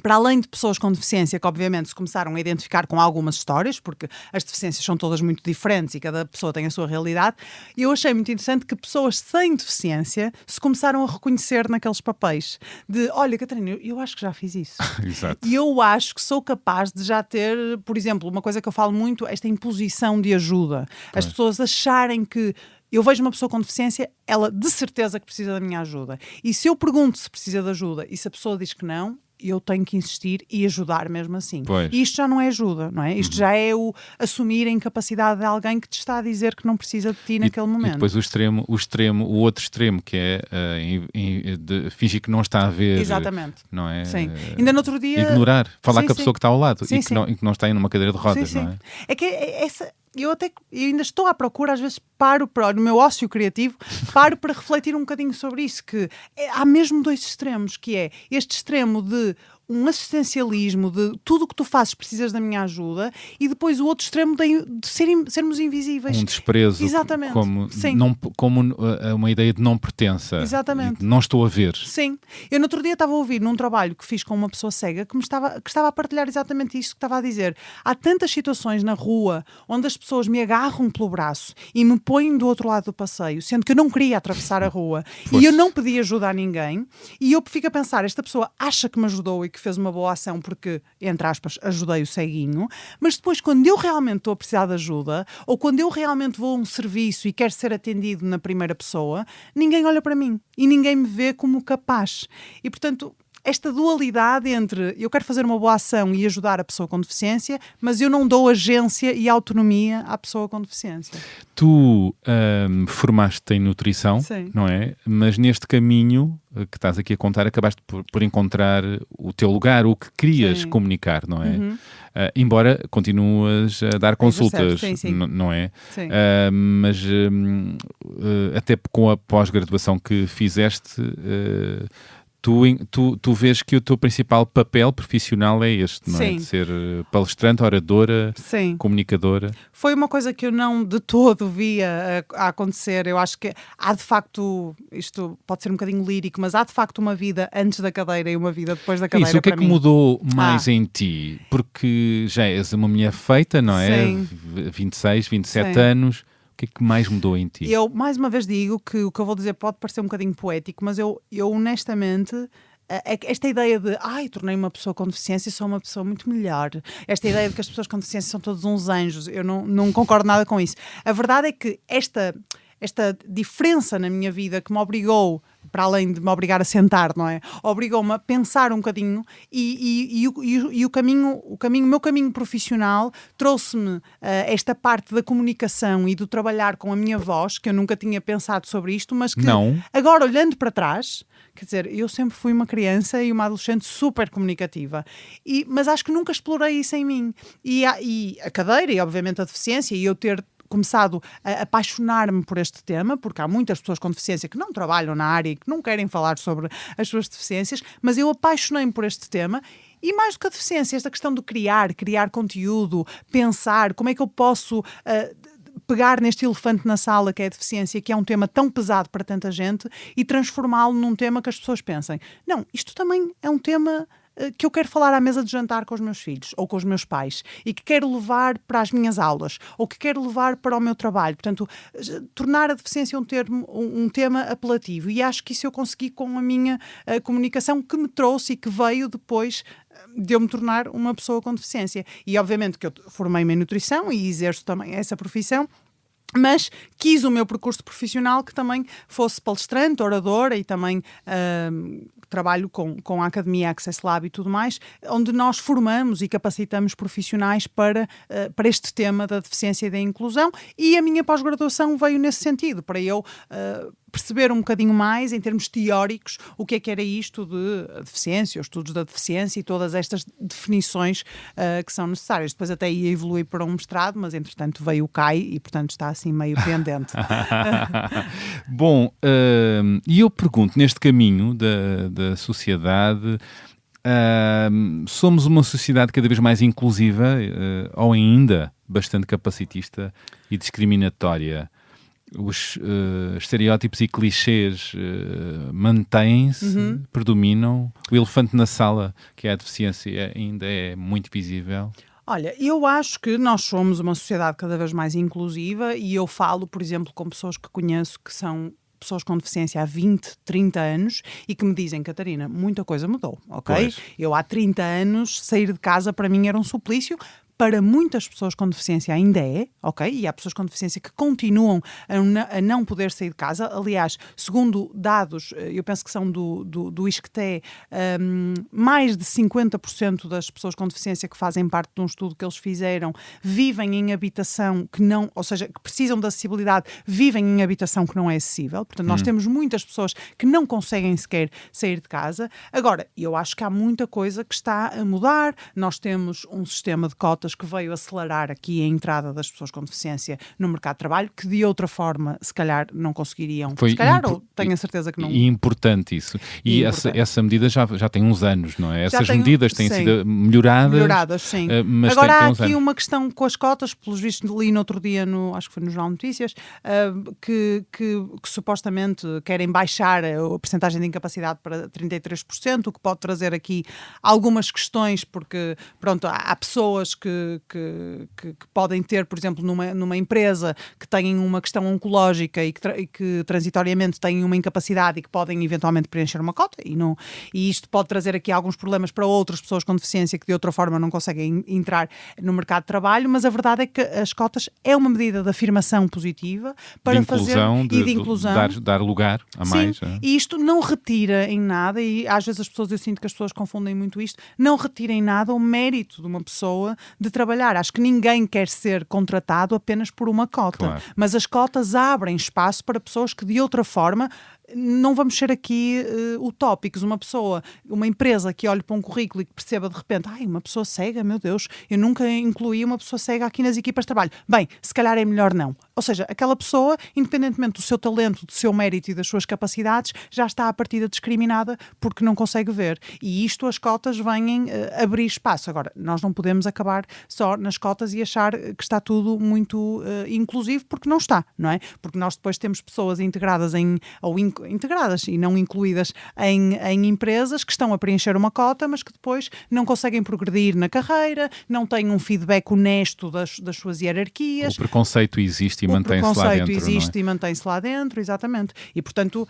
para além de pessoas com deficiência, que obviamente se começaram a identificar com algumas histórias, porque as deficiências são todas muito diferentes e cada pessoa tem a sua realidade, eu achei muito interessante que pessoas sem deficiência se começaram a reconhecer naqueles papéis de, olha, Catarina, eu acho que já fiz isso. Exato. E eu acho que sou capaz de já ter, por exemplo, uma coisa que eu falo muito, esta imposição de ajuda. As pessoas acharem que eu vejo uma pessoa com deficiência, ela de certeza que precisa da minha ajuda. E se eu pergunto se precisa de ajuda e se a pessoa diz que não, eu tenho que insistir e ajudar mesmo assim. Pois. E isto já não é ajuda, não é? Isto já é o assumir a incapacidade de alguém que te está a dizer que não precisa de ti naquele momento. E depois o outro extremo, que é de fingir que não está a ver. Exatamente. Não é? Sim. Ainda no outro dia... Ignorar, falar Sim, com a pessoa que está ao lado sim, e que não está aí numa cadeira de rodas, sim, não é? É que eu ainda estou à procura, às vezes no meu ócio criativo, paro para refletir um bocadinho sobre isso, que há mesmo dois extremos, que é este extremo de um assistencialismo, de tudo o que tu fazes precisas da minha ajuda, e depois o outro extremo de sermos invisíveis. Um desprezo. Exatamente. Como uma ideia de não pertença. Exatamente. Não estou a ver. Sim. Eu no outro dia estava a ouvir num trabalho que fiz com uma pessoa cega que estava a partilhar exatamente isso que estava a dizer. Há tantas situações na rua onde as pessoas me agarram pelo braço e me põem do outro lado do passeio, sendo que eu não queria atravessar a rua e eu não pedi ajuda a ninguém, e eu fico a pensar, esta pessoa acha que me ajudou e que fez uma boa ação porque, entre aspas, ajudei o ceguinho, mas depois quando eu realmente estou a precisar de ajuda, ou quando eu realmente vou a um serviço e quero ser atendido na primeira pessoa, ninguém olha para mim e ninguém me vê como capaz. E, portanto, esta dualidade entre eu quero fazer uma boa ação e ajudar a pessoa com deficiência, mas eu não dou agência e autonomia à pessoa com deficiência. Tu formaste-te em nutrição, Sim. não é? Mas neste caminho que estás aqui a contar, acabaste por encontrar o teu lugar, o que querias Sim. comunicar, não é? Embora continuas a dar consultas, sim. não é? Sim. Mas até com a pós-graduação que fizeste... Tu vês que o teu principal papel profissional é este, não é? Sim. De ser palestrante, oradora, Sim. comunicadora. Foi uma coisa que eu não de todo via a acontecer. Eu acho que há de facto, isto pode ser um bocadinho lírico, mas há de facto uma vida antes da cadeira e uma vida depois da cadeira. Isso, o que é para que mim. mudou mais em ti? Porque já és uma mulher feita, não é? Sim. 26, 27 Sim. anos. O que é que mais mudou em ti? Eu, mais uma vez, digo que o que eu vou dizer pode parecer um bocadinho poético, mas eu honestamente, esta ideia de tornei uma pessoa com deficiência e sou uma pessoa muito melhor, esta ideia de que as pessoas com deficiência são todos uns anjos, eu não concordo nada com isso. A verdade é que esta diferença na minha vida que me obrigou, para além de me obrigar a sentar, não é? Obrigou-me a pensar um bocadinho e o meu caminho profissional trouxe-me esta parte da comunicação e do trabalhar com a minha voz, que eu nunca tinha pensado sobre isto, mas que agora, olhando para trás, quer dizer, eu sempre fui uma criança e uma adolescente super comunicativa, mas acho que nunca explorei isso em mim. E a cadeira e, obviamente, a deficiência e eu ter começado a apaixonar-me por este tema, porque há muitas pessoas com deficiência que não trabalham na área e que não querem falar sobre as suas deficiências, mas eu apaixonei-me por este tema. E mais do que a deficiência, esta questão de criar conteúdo, pensar como é que eu posso pegar neste elefante na sala que é a deficiência, que é um tema tão pesado para tanta gente, e transformá-lo num tema que as pessoas pensem, não, isto também é um tema que eu quero falar à mesa de jantar com os meus filhos ou com os meus pais e que quero levar para as minhas aulas ou que quero levar para o meu trabalho. Portanto, tornar a deficiência um tema apelativo, e acho que isso eu consegui com a minha comunicação, que me trouxe e que veio depois de eu me tornar uma pessoa com deficiência. E obviamente que eu formei-me em nutrição e exerço também essa profissão, Mas quis o meu percurso profissional que também fosse palestrante, oradora e também trabalho com a Academia Access Lab e tudo mais, onde nós formamos e capacitamos profissionais para este tema da deficiência e da inclusão, e a minha pós-graduação veio nesse sentido, para eu perceber um bocadinho mais, em termos teóricos, o que era isto de deficiência, os estudos da deficiência e todas estas definições que são necessárias. Depois até ia evoluir para um mestrado, mas entretanto veio o CAI e portanto está assim meio pendente. Bom, e eu pergunto, neste caminho da sociedade, somos uma sociedade cada vez mais inclusiva ou ainda bastante capacitista e discriminatória? Os estereótipos e clichês mantêm-se, predominam? O elefante na sala, que é a deficiência, ainda é muito visível? Olha, eu acho que nós somos uma sociedade cada vez mais inclusiva e eu falo, por exemplo, com pessoas que conheço que são pessoas com deficiência há 20, 30 anos e que me dizem, Catarina, muita coisa mudou, ok? Pois. Eu há 30 anos, sair de casa para mim era um suplício. Para muitas pessoas com deficiência ainda é, ok? E há pessoas com deficiência que continuam a não poder sair de casa. Aliás, segundo dados, eu penso que são do ISCTE, mais de 50% das pessoas com deficiência que fazem parte de um estudo que eles fizeram vivem em habitação que não, ou seja, que precisam de acessibilidade, vivem em habitação que não é acessível. Portanto, nós temos muitas pessoas que não conseguem sequer sair de casa. Agora, eu acho que há muita coisa que está a mudar. Nós temos um sistema de cotas que veio acelerar aqui a entrada das pessoas com deficiência no mercado de trabalho, que de outra forma, se calhar, não conseguiriam. Foi se calhar, ou tenho a certeza que não. E importante isso. E essa medida já tem uns anos, não é? Essas medidas têm sido melhoradas. Melhoradas, sim. Mas agora há uns aqui anos. uma questão com as cotas, pelos vistos li no outro dia, acho que foi no Jornal de Notícias, que supostamente querem baixar a percentagem de incapacidade para 33%, o que pode trazer aqui algumas questões, porque, pronto, há pessoas que podem ter, por exemplo, numa empresa que têm uma questão oncológica e que transitoriamente têm uma incapacidade e que podem eventualmente preencher uma cota e isto pode trazer aqui alguns problemas para outras pessoas com deficiência que de outra forma não conseguem entrar no mercado de trabalho, mas a verdade é que as cotas é uma medida de afirmação positiva para de inclusão, dar lugar a mais. Sim, e isto não retira em nada, e às vezes eu sinto que as pessoas confundem muito isto, não retira em nada o mérito de uma pessoa de trabalhar. Acho que ninguém quer ser contratado apenas por uma cota, claro. Mas as cotas abrem espaço para pessoas que de outra forma, não vamos ser aqui utópicos, uma empresa que olhe para um currículo e que perceba de repente, uma pessoa cega, meu Deus, eu nunca incluí uma pessoa cega aqui nas equipas de trabalho. Bem, se calhar é melhor não. Ou seja, aquela pessoa, independentemente do seu talento, do seu mérito e das suas capacidades, já está à partida discriminada porque não consegue ver. E isto, as cotas vêm abrir espaço. Agora, nós não podemos acabar só nas cotas e achar que está tudo muito inclusivo, porque não está, não é? Porque nós depois temos pessoas integradas integradas e não incluídas em empresas que estão a preencher uma cota, mas que depois não conseguem progredir na carreira, não têm um feedback honesto das suas hierarquias. O preconceito existe e mantém-se lá dentro. O preconceito existe e mantém-se lá dentro, exatamente. E, portanto,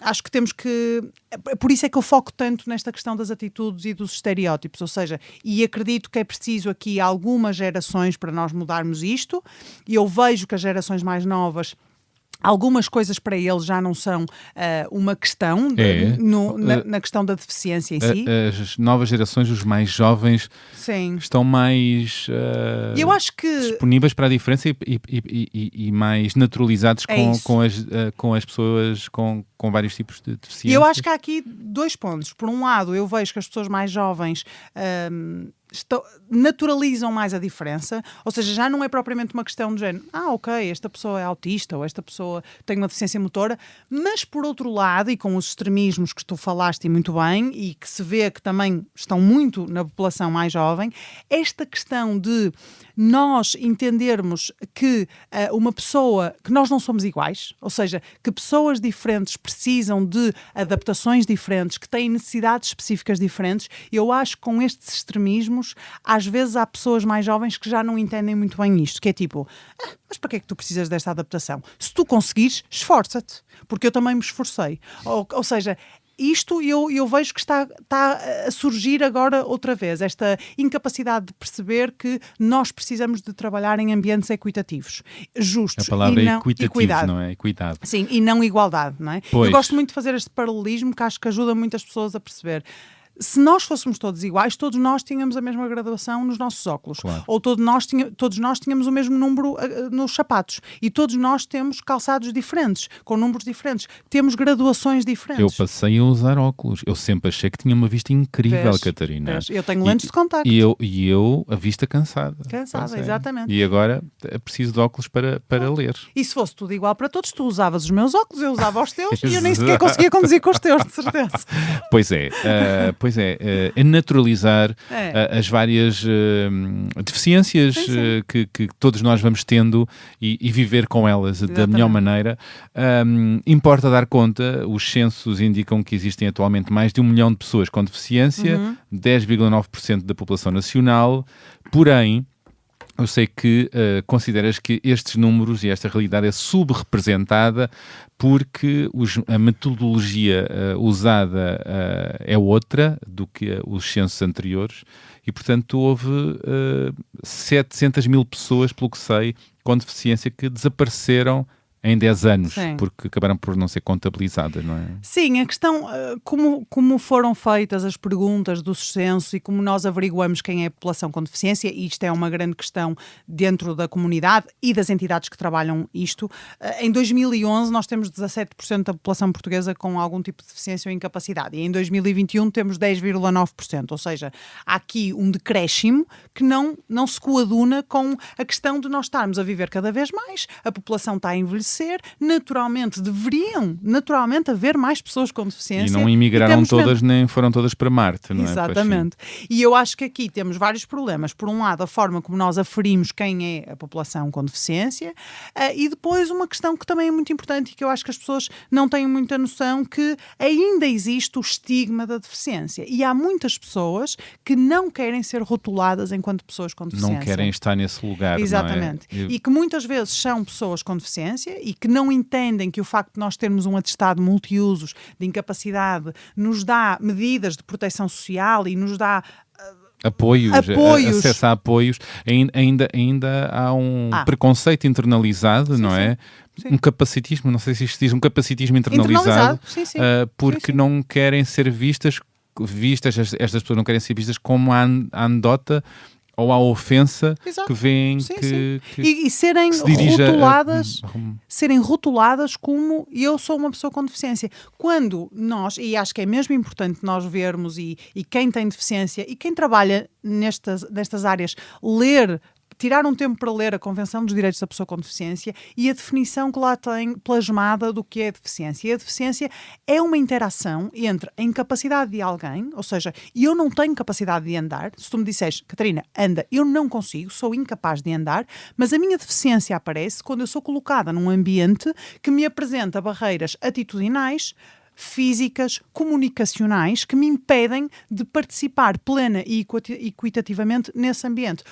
acho que temos que... Por isso é que eu foco tanto nesta questão das atitudes e dos estereótipos, ou seja, e acredito que é preciso aqui algumas gerações para nós mudarmos isto, e eu vejo que as gerações mais novas, algumas coisas para eles já não são uma questão na questão da deficiência em si. As novas gerações, os mais jovens, sim, estão mais eu acho que disponíveis para a diferença e mais naturalizados com as pessoas com vários tipos de deficiência. Eu acho que há aqui dois pontos. Por um lado, eu vejo que as pessoas mais jovens naturalizam mais a diferença, ou seja, já não é propriamente uma questão de género, ok, esta pessoa é autista ou esta pessoa tem uma deficiência motora, mas por outro lado, e com os extremismos que tu falaste e muito bem, e que se vê que também estão muito na população mais jovem, esta questão de nós entendermos que uma pessoa, que nós não somos iguais, ou seja, que pessoas diferentes precisam de adaptações diferentes, que têm necessidades específicas diferentes, eu acho que com estes extremismos às vezes há pessoas mais jovens que já não entendem muito bem isto, que é tipo, mas para que é que tu precisas desta adaptação? Se tu conseguires, esforça-te, porque eu também me esforcei. Ou seja, isto eu vejo que está a surgir agora outra vez, esta incapacidade de perceber que nós precisamos de trabalhar em ambientes equitativos, justos. A palavra e é não, equitativo, equidade. não é? Equidade. Sim, e não igualdade, não é? Pois. Eu gosto muito de fazer este paralelismo que acho que ajuda muitas pessoas a perceber. Se nós fôssemos todos iguais, todos nós tínhamos a mesma graduação nos nossos óculos. Claro. Ou todos nós tínhamos o mesmo número nos sapatos. E todos nós temos calçados diferentes, com números diferentes. Temos graduações diferentes. Eu passei a usar óculos. Eu sempre achei que tinha uma vista incrível, Vês? Catarina. Vês? Eu tenho lentes de contacto. E eu a vista cansada. Cansada, Pois é. exatamente. E agora preciso de óculos para ler. E se fosse tudo igual para todos, tu usavas os meus óculos, eu usava os teus e eu nem sequer conseguia conduzir com os teus, de certeza. Pois é, é naturalizar as várias deficiências Sim. que todos nós vamos tendo e viver com elas da Exatamente. melhor maneira. Importa dar conta, os censos indicam que existem atualmente mais de 1 milhão de pessoas com deficiência, 10,9% da população nacional, porém, eu sei que consideras que estes números e esta realidade é subrepresentada porque a metodologia usada é outra do que os censos anteriores e, portanto, houve 700 mil pessoas, pelo que sei, com deficiência que desapareceram em 10 anos, Sim. porque acabaram por não ser contabilizadas, não é? Sim, a questão, como foram feitas as perguntas do censo e como nós averiguamos quem é a população com deficiência, e isto é uma grande questão dentro da comunidade e das entidades que trabalham isto. Em 2011 nós temos 17% da população portuguesa com algum tipo de deficiência ou incapacidade e em 2021 temos 10,9%, ou seja, há aqui um decréscimo que não se coaduna com a questão de nós estarmos a viver cada vez mais, a população está a envelhecer, naturalmente deveriam haver mais pessoas com deficiência. E não imigraram temos todas, nem foram todas para Marte, não é? Exatamente. E eu acho que aqui temos vários problemas. Por um lado, a forma como nós aferimos quem é a população com deficiência e depois uma questão que também é muito importante e que eu acho que as pessoas não têm muita noção, que ainda existe o estigma da deficiência. E há muitas pessoas que não querem ser rotuladas enquanto pessoas com deficiência. Não querem estar nesse lugar, Exatamente. não é? E que muitas vezes são pessoas com deficiência e que não entendem que o facto de nós termos um atestado multiusos de incapacidade nos dá medidas de proteção social e nos dá apoios. Acesso a apoios. Ainda há um preconceito internalizado, sim, não é? Sim. Um capacitismo, não sei se isto diz, um capacitismo internalizado. Sim, sim. Porque não querem ser vistas, estas pessoas não querem ser vistas como a anedota ou a ofensa. Exato. Que vêm e serem rotuladas, serem rotuladas como eu sou uma pessoa com deficiência. Quando nós, e acho que é mesmo importante nós vermos e quem tem deficiência e quem trabalha nestas áreas, tirar um tempo para ler a Convenção dos Direitos da Pessoa com Deficiência e a definição que lá tem plasmada do que é a deficiência. E a deficiência é uma interação entre a incapacidade de alguém, ou seja, eu não tenho capacidade de andar. Se tu me disseres, Catarina, anda, eu não consigo, sou incapaz de andar, mas a minha deficiência aparece quando eu sou colocada num ambiente que me apresenta barreiras atitudinais, físicas, comunicacionais, que me impedem de participar plena e equitativamente nesse ambiente.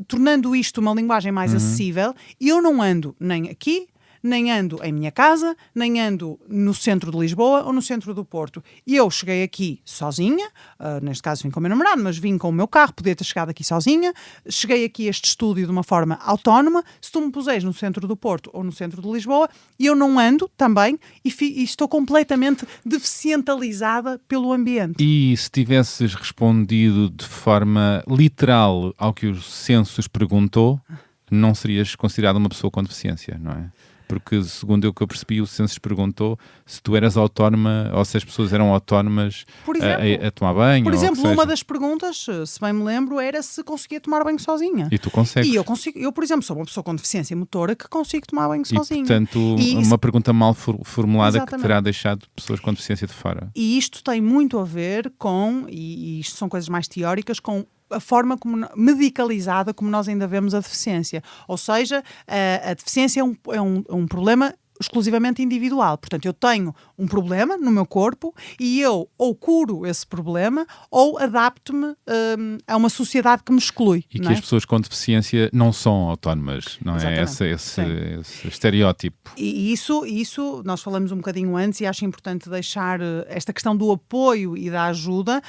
Tornando isto uma linguagem mais acessível, eu não ando nem aqui, nem ando em minha casa, nem ando no centro de Lisboa ou no centro do Porto. E eu cheguei aqui sozinha, neste caso vim com o meu namorado, mas vim com o meu carro, podia ter chegado aqui sozinha, cheguei aqui a este estúdio de uma forma autónoma. Se tu me puseres no centro do Porto ou no centro de Lisboa, eu não ando também e estou completamente deficientalizada pelo ambiente. E se tivesses respondido de forma literal ao que o census perguntou, não serias considerada uma pessoa com deficiência, não é? Porque, segundo o que eu percebi, o census perguntou se tu eras autónoma ou se as pessoas eram autónomas a tomar banho. Por exemplo, uma das perguntas, se bem me lembro, era se conseguia tomar banho sozinha. E tu consegues. E eu, por exemplo, sou uma pessoa com deficiência motora que consigo tomar banho sozinha. E, portanto, uma pergunta mal formulada. Exatamente. Que terá deixado pessoas com deficiência de fora. E isto tem muito a ver com, e isto são coisas mais teóricas, com a forma medicalizada como nós ainda vemos a deficiência. Ou seja, a deficiência é um problema exclusivamente individual. Portanto, eu tenho um problema no meu corpo e eu ou curo esse problema ou adapto-me a uma sociedade que me exclui. E não que é? as pessoas com deficiência não são autónomas, não é? Esse estereótipo. E isso nós falamos um bocadinho antes e acho importante deixar esta questão do apoio e da ajuda.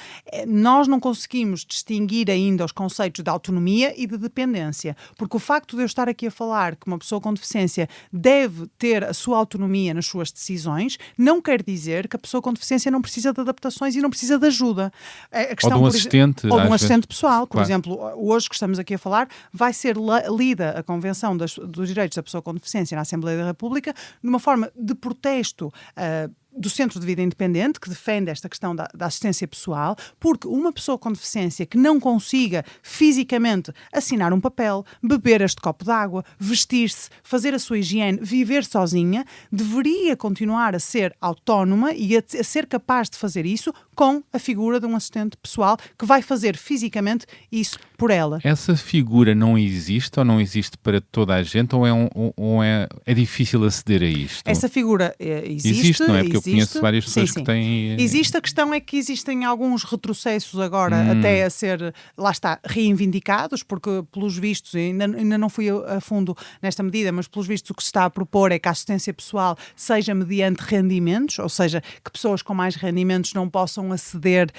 Nós não conseguimos distinguir ainda os conceitos de autonomia e de dependência, porque o facto de eu estar aqui a falar que uma pessoa com deficiência deve ter a sua autonomia nas suas decisões, não quer dizer que a pessoa com deficiência não precisa de adaptações e não precisa de ajuda. A questão, ou de um assistente. Ou de um assistente pessoal. Por claro. exemplo, hoje que estamos aqui a falar, vai ser lida a Convenção dos Direitos da Pessoa com Deficiência na Assembleia da República de uma forma de protesto do Centro de Vida Independente, que defende esta questão da assistência pessoal, porque uma pessoa com deficiência que não consiga fisicamente assinar um papel, beber este copo de água, vestir-se, fazer a sua higiene, viver sozinha, deveria continuar a ser autónoma e a ser capaz de fazer isso com a figura de um assistente pessoal que vai fazer fisicamente isso por ela. Essa figura não existe ou não existe para toda a gente ou é difícil aceder a isto? Essa figura existe. Existe, não é? Porque existe. eu conheço várias pessoas Sim. que têm... Existe, a questão é que existem alguns retrocessos agora até a ser, lá está, reivindicados, porque pelos vistos, ainda não fui a fundo nesta medida, mas pelos vistos o que se está a propor é que a assistência pessoal seja mediante rendimentos, ou seja, que pessoas com mais rendimentos não possam aceder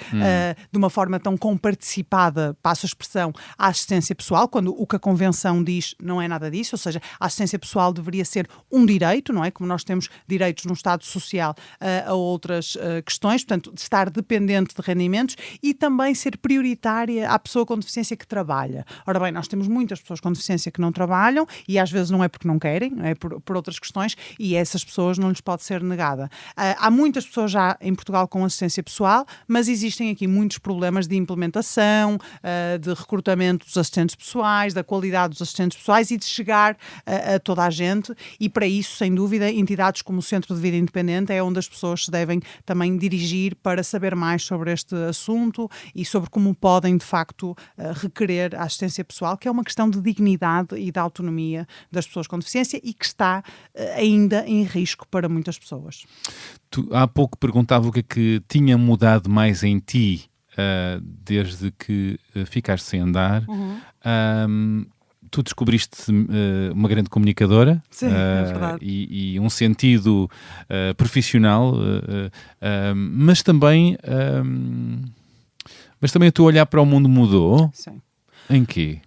de uma forma tão comparticipada, passo a expressão, à assistência pessoal, quando o que a Convenção diz não é nada disso, ou seja, a assistência pessoal deveria ser um direito, não é? Como nós temos direitos no Estado Social a outras questões, portanto, de estar dependente de rendimentos e também ser prioritária à pessoa com deficiência que trabalha. Ora bem, nós temos muitas pessoas com deficiência que não trabalham e às vezes não é porque não querem, é por outras questões e essas pessoas não lhes pode ser negada. Há muitas pessoas já em Portugal com assistência pessoal, mas existem aqui muitos problemas de implementação, de recrutamento dos assistentes pessoais, da qualidade dos assistentes pessoais e de chegar a toda a gente e para isso, sem dúvida, entidades como o Centro de Vida Independente é onde as pessoas se devem também dirigir para saber mais sobre este assunto e sobre como podem, de facto, requerer a assistência pessoal, que é uma questão de dignidade e de autonomia das pessoas com deficiência e que está ainda em risco para muitas pessoas. Tu há pouco perguntava o que é que tinha mudado mais em ti desde que ficaste sem andar. Tu descobriste uma grande comunicadora. Sim, é verdade. E um sentido profissional, mas também o teu olhar para o mundo mudou. Sim. Em quê?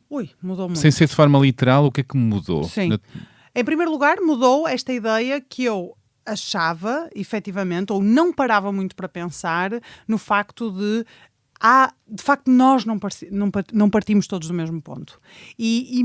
Mudou muito. Sem ser de forma literal, o que é que mudou? Sim. Em primeiro lugar, mudou esta ideia que eu achava, efetivamente, ou não parava muito para pensar no facto de nós não partimos todos do mesmo ponto. E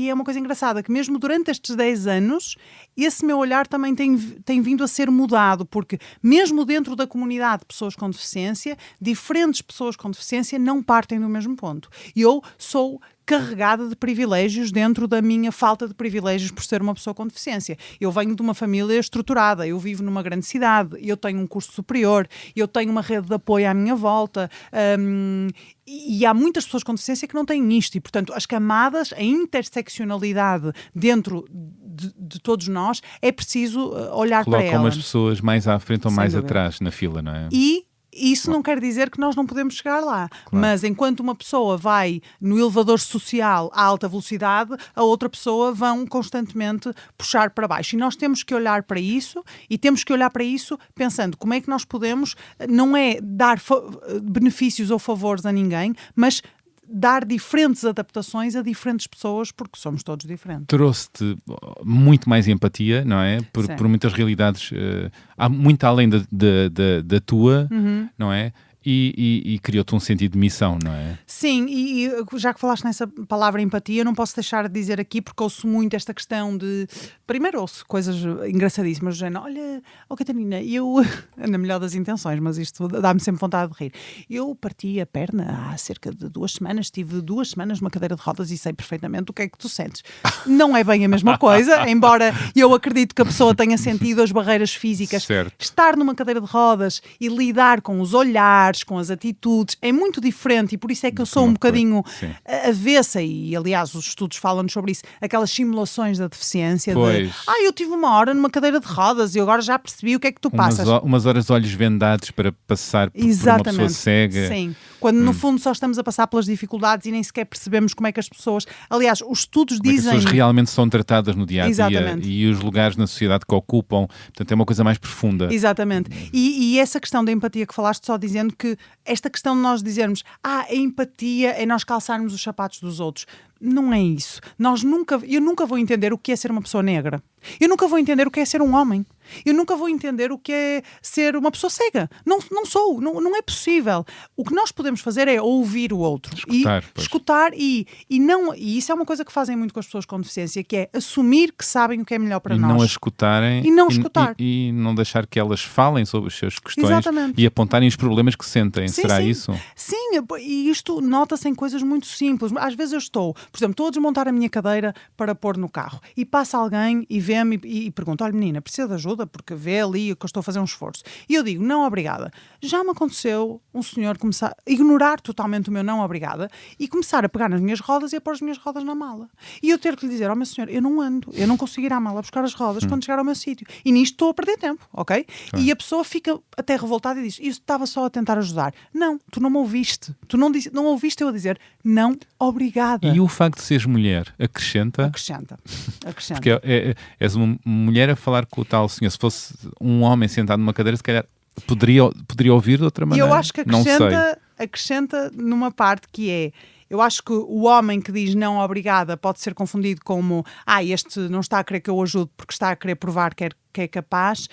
é uma coisa engraçada, que mesmo durante estes 10 anos, esse meu olhar também tem vindo a ser mudado, porque mesmo dentro da comunidade de pessoas com deficiência, diferentes pessoas com deficiência não partem do mesmo ponto. Eu sou carregada de privilégios dentro da minha falta de privilégios por ser uma pessoa com deficiência. Eu venho de uma família estruturada, eu vivo numa grande cidade, eu tenho um curso superior, eu tenho uma rede de apoio à minha volta, e há muitas pessoas com deficiência que não têm isto, e portanto as camadas, a interseccionalidade dentro de todos nós, é preciso olhar para ela. Colocam as pessoas mais à frente ou Sem mais dúvida. atrás na fila, não é? E isso não quer dizer que nós não podemos chegar lá. Claro. Mas enquanto uma pessoa vai no elevador social a alta velocidade, a outra pessoa vão constantemente puxar para baixo. E nós temos que olhar para isso e temos que olhar para isso pensando como é que nós podemos, não é dar benefícios ou favores a ninguém, mas dar diferentes adaptações a diferentes pessoas, porque somos todos diferentes. Trouxe-te muito mais empatia, não é? Por muitas realidades, há muito além da tua, não é? E criou-te um sentido de missão, não é? Sim, e já que falaste nessa palavra empatia, não posso deixar de dizer aqui, porque ouço muito esta questão de... Primeiro ouço coisas engraçadíssimas, do género, olha, Catarina, eu... na melhor das intenções, mas isto dá-me sempre vontade de rir. Eu parti a perna há cerca de 2 semanas, tive 2 semanas numa cadeira de rodas e sei perfeitamente o que é que tu sentes. Não é bem a mesma coisa, embora eu acredito que a pessoa tenha sentido as barreiras físicas. Certo. Estar numa cadeira de rodas e lidar com os olhares, olhares, com as atitudes. É muito diferente e por isso é que eu sou um bocadinho avessa e, aliás, os estudos falam sobre isso. Aquelas simulações da deficiência eu tive uma hora numa cadeira de rodas e agora já percebi o que é que tu passas. Umas horas de olhos vendados para passar por uma pessoa cega. Sim, quando no fundo só estamos a passar pelas dificuldades e nem sequer percebemos como é que as pessoas... Aliás, os estudos dizem... Como é que as pessoas realmente são tratadas no dia-a-dia. Exatamente. E os lugares na sociedade que ocupam. Portanto, é uma coisa mais profunda. Exatamente. E essa questão da empatia que falaste, só dizendo que esta questão de nós dizermos a empatia é nós calçarmos os sapatos dos outros. Não é isso. Eu nunca vou entender o que é ser uma pessoa negra. Eu nunca vou entender o que é ser um homem. Eu nunca vou entender o que é ser uma pessoa cega. Não é possível. O que nós podemos fazer é ouvir o outro. Escutar e isso é uma coisa que fazem muito com as pessoas com deficiência, que é assumir que sabem o que é melhor para nós. Não a escutarem. E não deixar que elas falem sobre as suas questões. Exatamente. E apontarem os problemas que sentem. Sim, Será sim. isso? Sim, e isto nota-se em coisas muito simples. Às vezes eu estou a desmontar a minha cadeira para pôr no carro e passa alguém e vê-me e pergunta: olha, menina, precisa de ajuda? Porque vê ali que eu estou a fazer um esforço. E eu digo: não, obrigada. Já me aconteceu um senhor começar a ignorar totalmente o meu não, obrigada e começar a pegar nas minhas rodas e a pôr as minhas rodas na mala. E eu ter que lhe dizer: meu senhor, eu não ando, eu não consigo ir à mala buscar as rodas quando chegar ao meu sítio. E nisto estou a perder tempo, ok? E a pessoa fica até revoltada e diz: isso estava só a tentar ajudar. Não, tu não me ouviste. Tu não ouviste eu a dizer não, obrigada. E o facto de seres mulher acrescenta? Acrescenta. Porque és uma mulher a falar com o tal senhor. Se fosse um homem sentado numa cadeira, se calhar poderia ouvir de outra maneira. Eu acho que acrescenta numa parte que é... Eu acho que o homem que diz não obrigada pode ser confundido como este não está a querer que eu ajude porque está a querer provar que é capaz,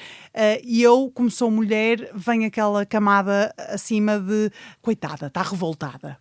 e eu, como sou mulher, vem aquela camada acima de coitada, está revoltada.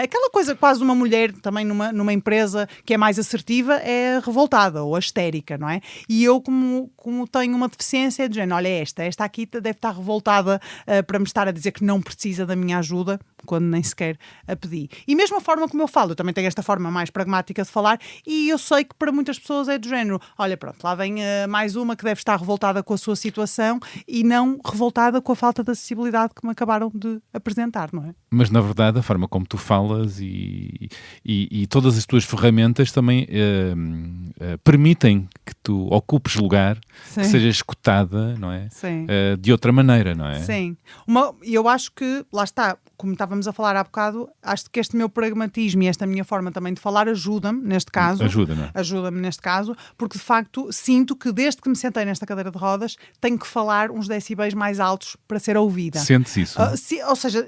Aquela coisa quase uma mulher também numa empresa que é mais assertiva é revoltada ou histérica, não é? E eu, como tenho uma deficiência, é de género, olha, esta aqui deve estar revoltada para me estar a dizer que não precisa da minha ajuda quando nem sequer a pedi. E mesmo a forma como eu falo, eu também tenho esta forma mais pragmática de falar e eu sei que para muitas pessoas é do género, olha, pronto, lá vem mais uma que deve estar revoltada com a sua situação e não revoltada com a falta de acessibilidade que me acabaram de apresentar, não é? Mas na verdade a forma como tu falas e todas as tuas ferramentas também permitem que tu ocupes lugar, que sejas escutada, não é? De outra maneira, não é? Sim. Eu acho que, lá está, como estávamos a falar há bocado, acho que este meu pragmatismo e esta minha forma também de falar ajuda-me neste caso. Ajuda-me neste caso, porque de facto sinto que desde que me sentei nesta cadeira de rodas tenho que falar uns decibéis mais altos para ser ouvida. Sentes isso? Ou seja,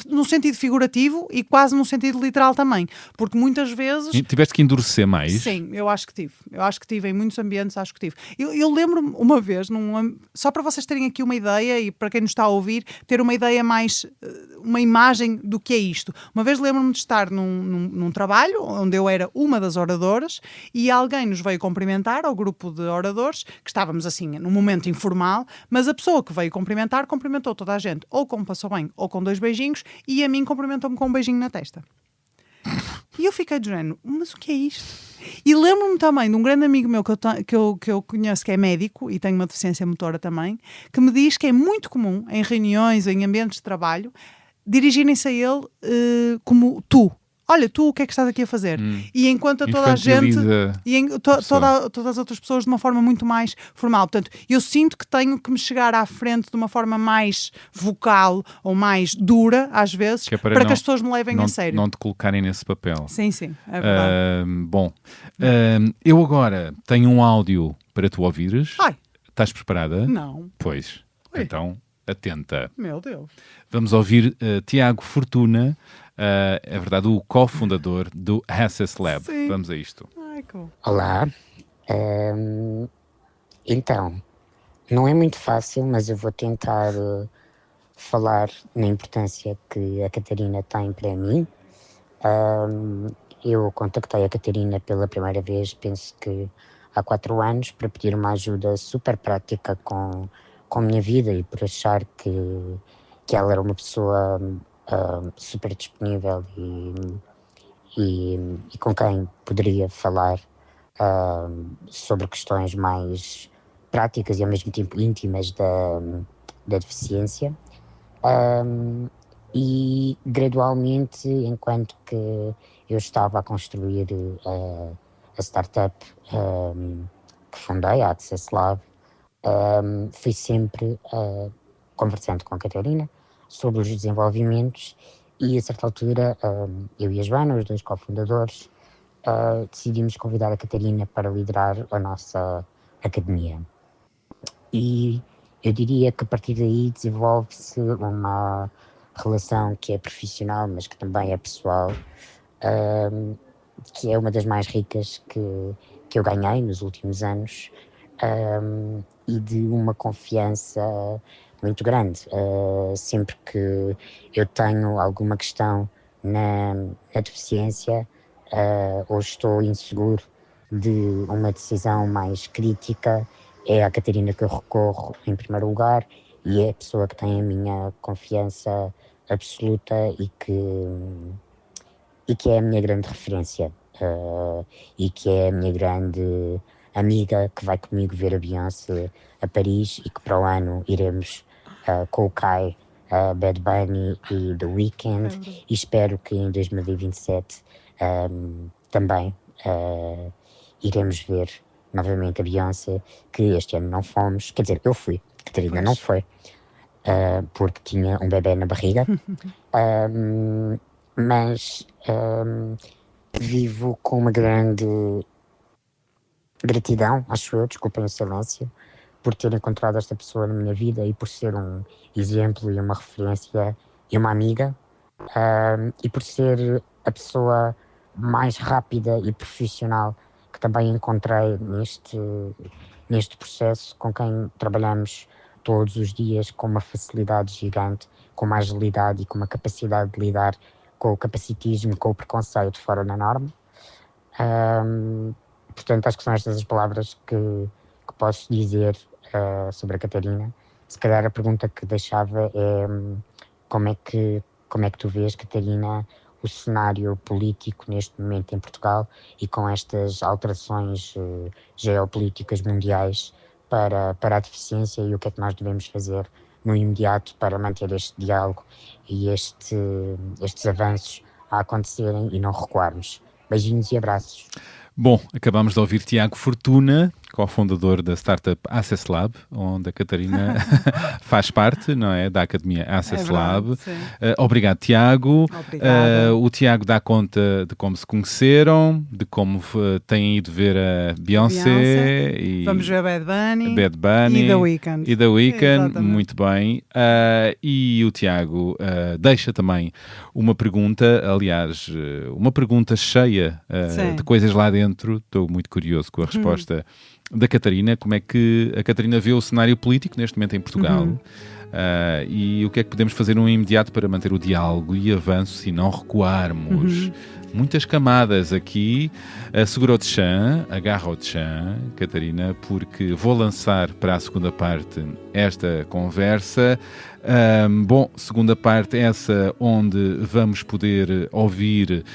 no sentido figurativo e quase no sentido literal também, porque muitas vezes... E tiveste que endurecer mais? Sim, eu acho que tive em muitos ambientes, acho que tive. Eu lembro-me uma vez, só para vocês terem aqui uma ideia e para quem nos está a ouvir, ter uma ideia mais, uma imagem do que é isto. Uma vez lembro-me de estar num trabalho onde eu era uma das oradoras e alguém nos veio cumprimentar, ao grupo de oradores, que estávamos assim num momento informal, mas a pessoa que veio cumprimentar, cumprimentou toda a gente, ou com passou bem, ou com 2 beijinhos, e a mim cumprimentou-me com um beijinho na testa. E eu fiquei de género, mas o que é isto? E lembro-me também de um grande amigo meu que eu conheço, que é médico e tem uma deficiência motora também, que me diz que é muito comum em reuniões, em ambientes de trabalho, dirigirem-se a ele como tu. Olha, tu o que é que estás aqui a fazer? E enquanto a toda a gente todas as outras pessoas de uma forma muito mais formal. Portanto, eu sinto que tenho que me chegar à frente de uma forma mais vocal ou mais dura, às vezes, para que as pessoas me levem a sério. Não te colocarem nesse papel. Sim, é verdade. Bom, eu agora tenho um áudio para tu ouvires. Estás preparada? Não. Pois. Então, atenta. Meu Deus. Vamos ouvir Tiago Fortuna, é verdade, o cofundador do Access Lab. Sim. Vamos a isto. Cool. Olá, então, não é muito fácil, mas eu vou tentar falar na importância que a Catarina tem para mim. Eu contactei a Catarina pela primeira vez, penso que há 4 anos, para pedir uma ajuda super prática com a minha vida e por achar que ela era uma pessoa super disponível e com quem poderia falar sobre questões mais práticas e ao mesmo tempo íntimas da deficiência. E gradualmente, enquanto que eu estava a construir a startup que fundei, a Access Lab, fui sempre conversando com a Catarina sobre os desenvolvimentos e a certa altura eu e a Joana, os dois cofundadores, decidimos convidar a Catarina para liderar a nossa academia. E eu diria que a partir daí desenvolve-se uma relação que é profissional, mas que também é pessoal, que é uma das mais ricas que eu ganhei nos últimos anos, e de uma confiança muito grande. Sempre que eu tenho alguma questão na deficiência, ou estou inseguro de uma decisão mais crítica, é a Catarina que eu recorro em primeiro lugar, e é a pessoa que tem a minha confiança absoluta e que é a minha grande referência, e que é a minha grande amiga, que vai comigo ver a Beyoncé a Paris e que para o ano iremos com o Kai, Bad Bunny e The Weeknd, e espero que em 2027 também iremos ver novamente a Beyoncé, que este ano não fomos, quer dizer, eu fui, Catarina não foi, porque tinha um bebê na barriga, mas vivo com uma grande gratidão, acho eu, desculpem o silêncio, por ter encontrado esta pessoa na minha vida e por ser um exemplo e uma referência e uma amiga, e por ser a pessoa mais rápida e profissional que também encontrei neste processo, com quem trabalhamos todos os dias com uma facilidade gigante, com uma agilidade e com uma capacidade de lidar com o capacitismo, com o preconceito fora da norma. Portanto, acho que são estas as palavras que posso dizer sobre a Catarina. Se calhar a pergunta que deixava é como é que tu vês, Catarina, o cenário político neste momento em Portugal e com estas alterações geopolíticas mundiais para a deficiência, e o que é que nós devemos fazer no imediato para manter este diálogo e estes avanços a acontecerem e não recuarmos. Beijinhos e abraços. Bom, acabamos de ouvir Tiago Fortuna, cofundador da startup Access Lab, onde a Catarina faz parte, não é? Da Academia Access Lab. Obrigado, Tiago. O Tiago dá conta de como se conheceram, de como têm ido ver a Beyoncé. E vamos ver Bad Bunny e The Weeknd. Muito bem. E o Tiago deixa também uma pergunta, aliás, uma pergunta cheia de coisas lá dentro. Estou muito curioso com a resposta da Catarina. Como é que a Catarina vê o cenário político neste momento em Portugal? E o que é que podemos fazer no imediato para manter o diálogo e avanço e não recuarmos? Muitas camadas aqui. Segura o tchan, agarra o tchan, Catarina, porque vou lançar para a segunda parte esta conversa. Bom, segunda parte essa onde vamos poder ouvir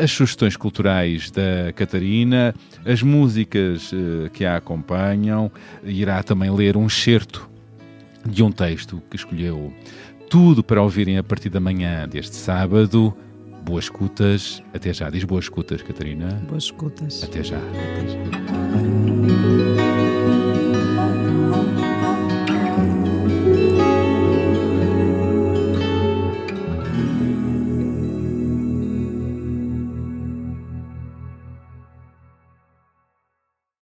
as sugestões culturais da Catarina, as músicas que a acompanham, irá também ler um excerto de um texto que escolheu. Tudo para ouvirem a partir da manhã deste sábado. Boas escutas, até já. Diz boas escutas, Catarina. Boas escutas. Até já. Até já.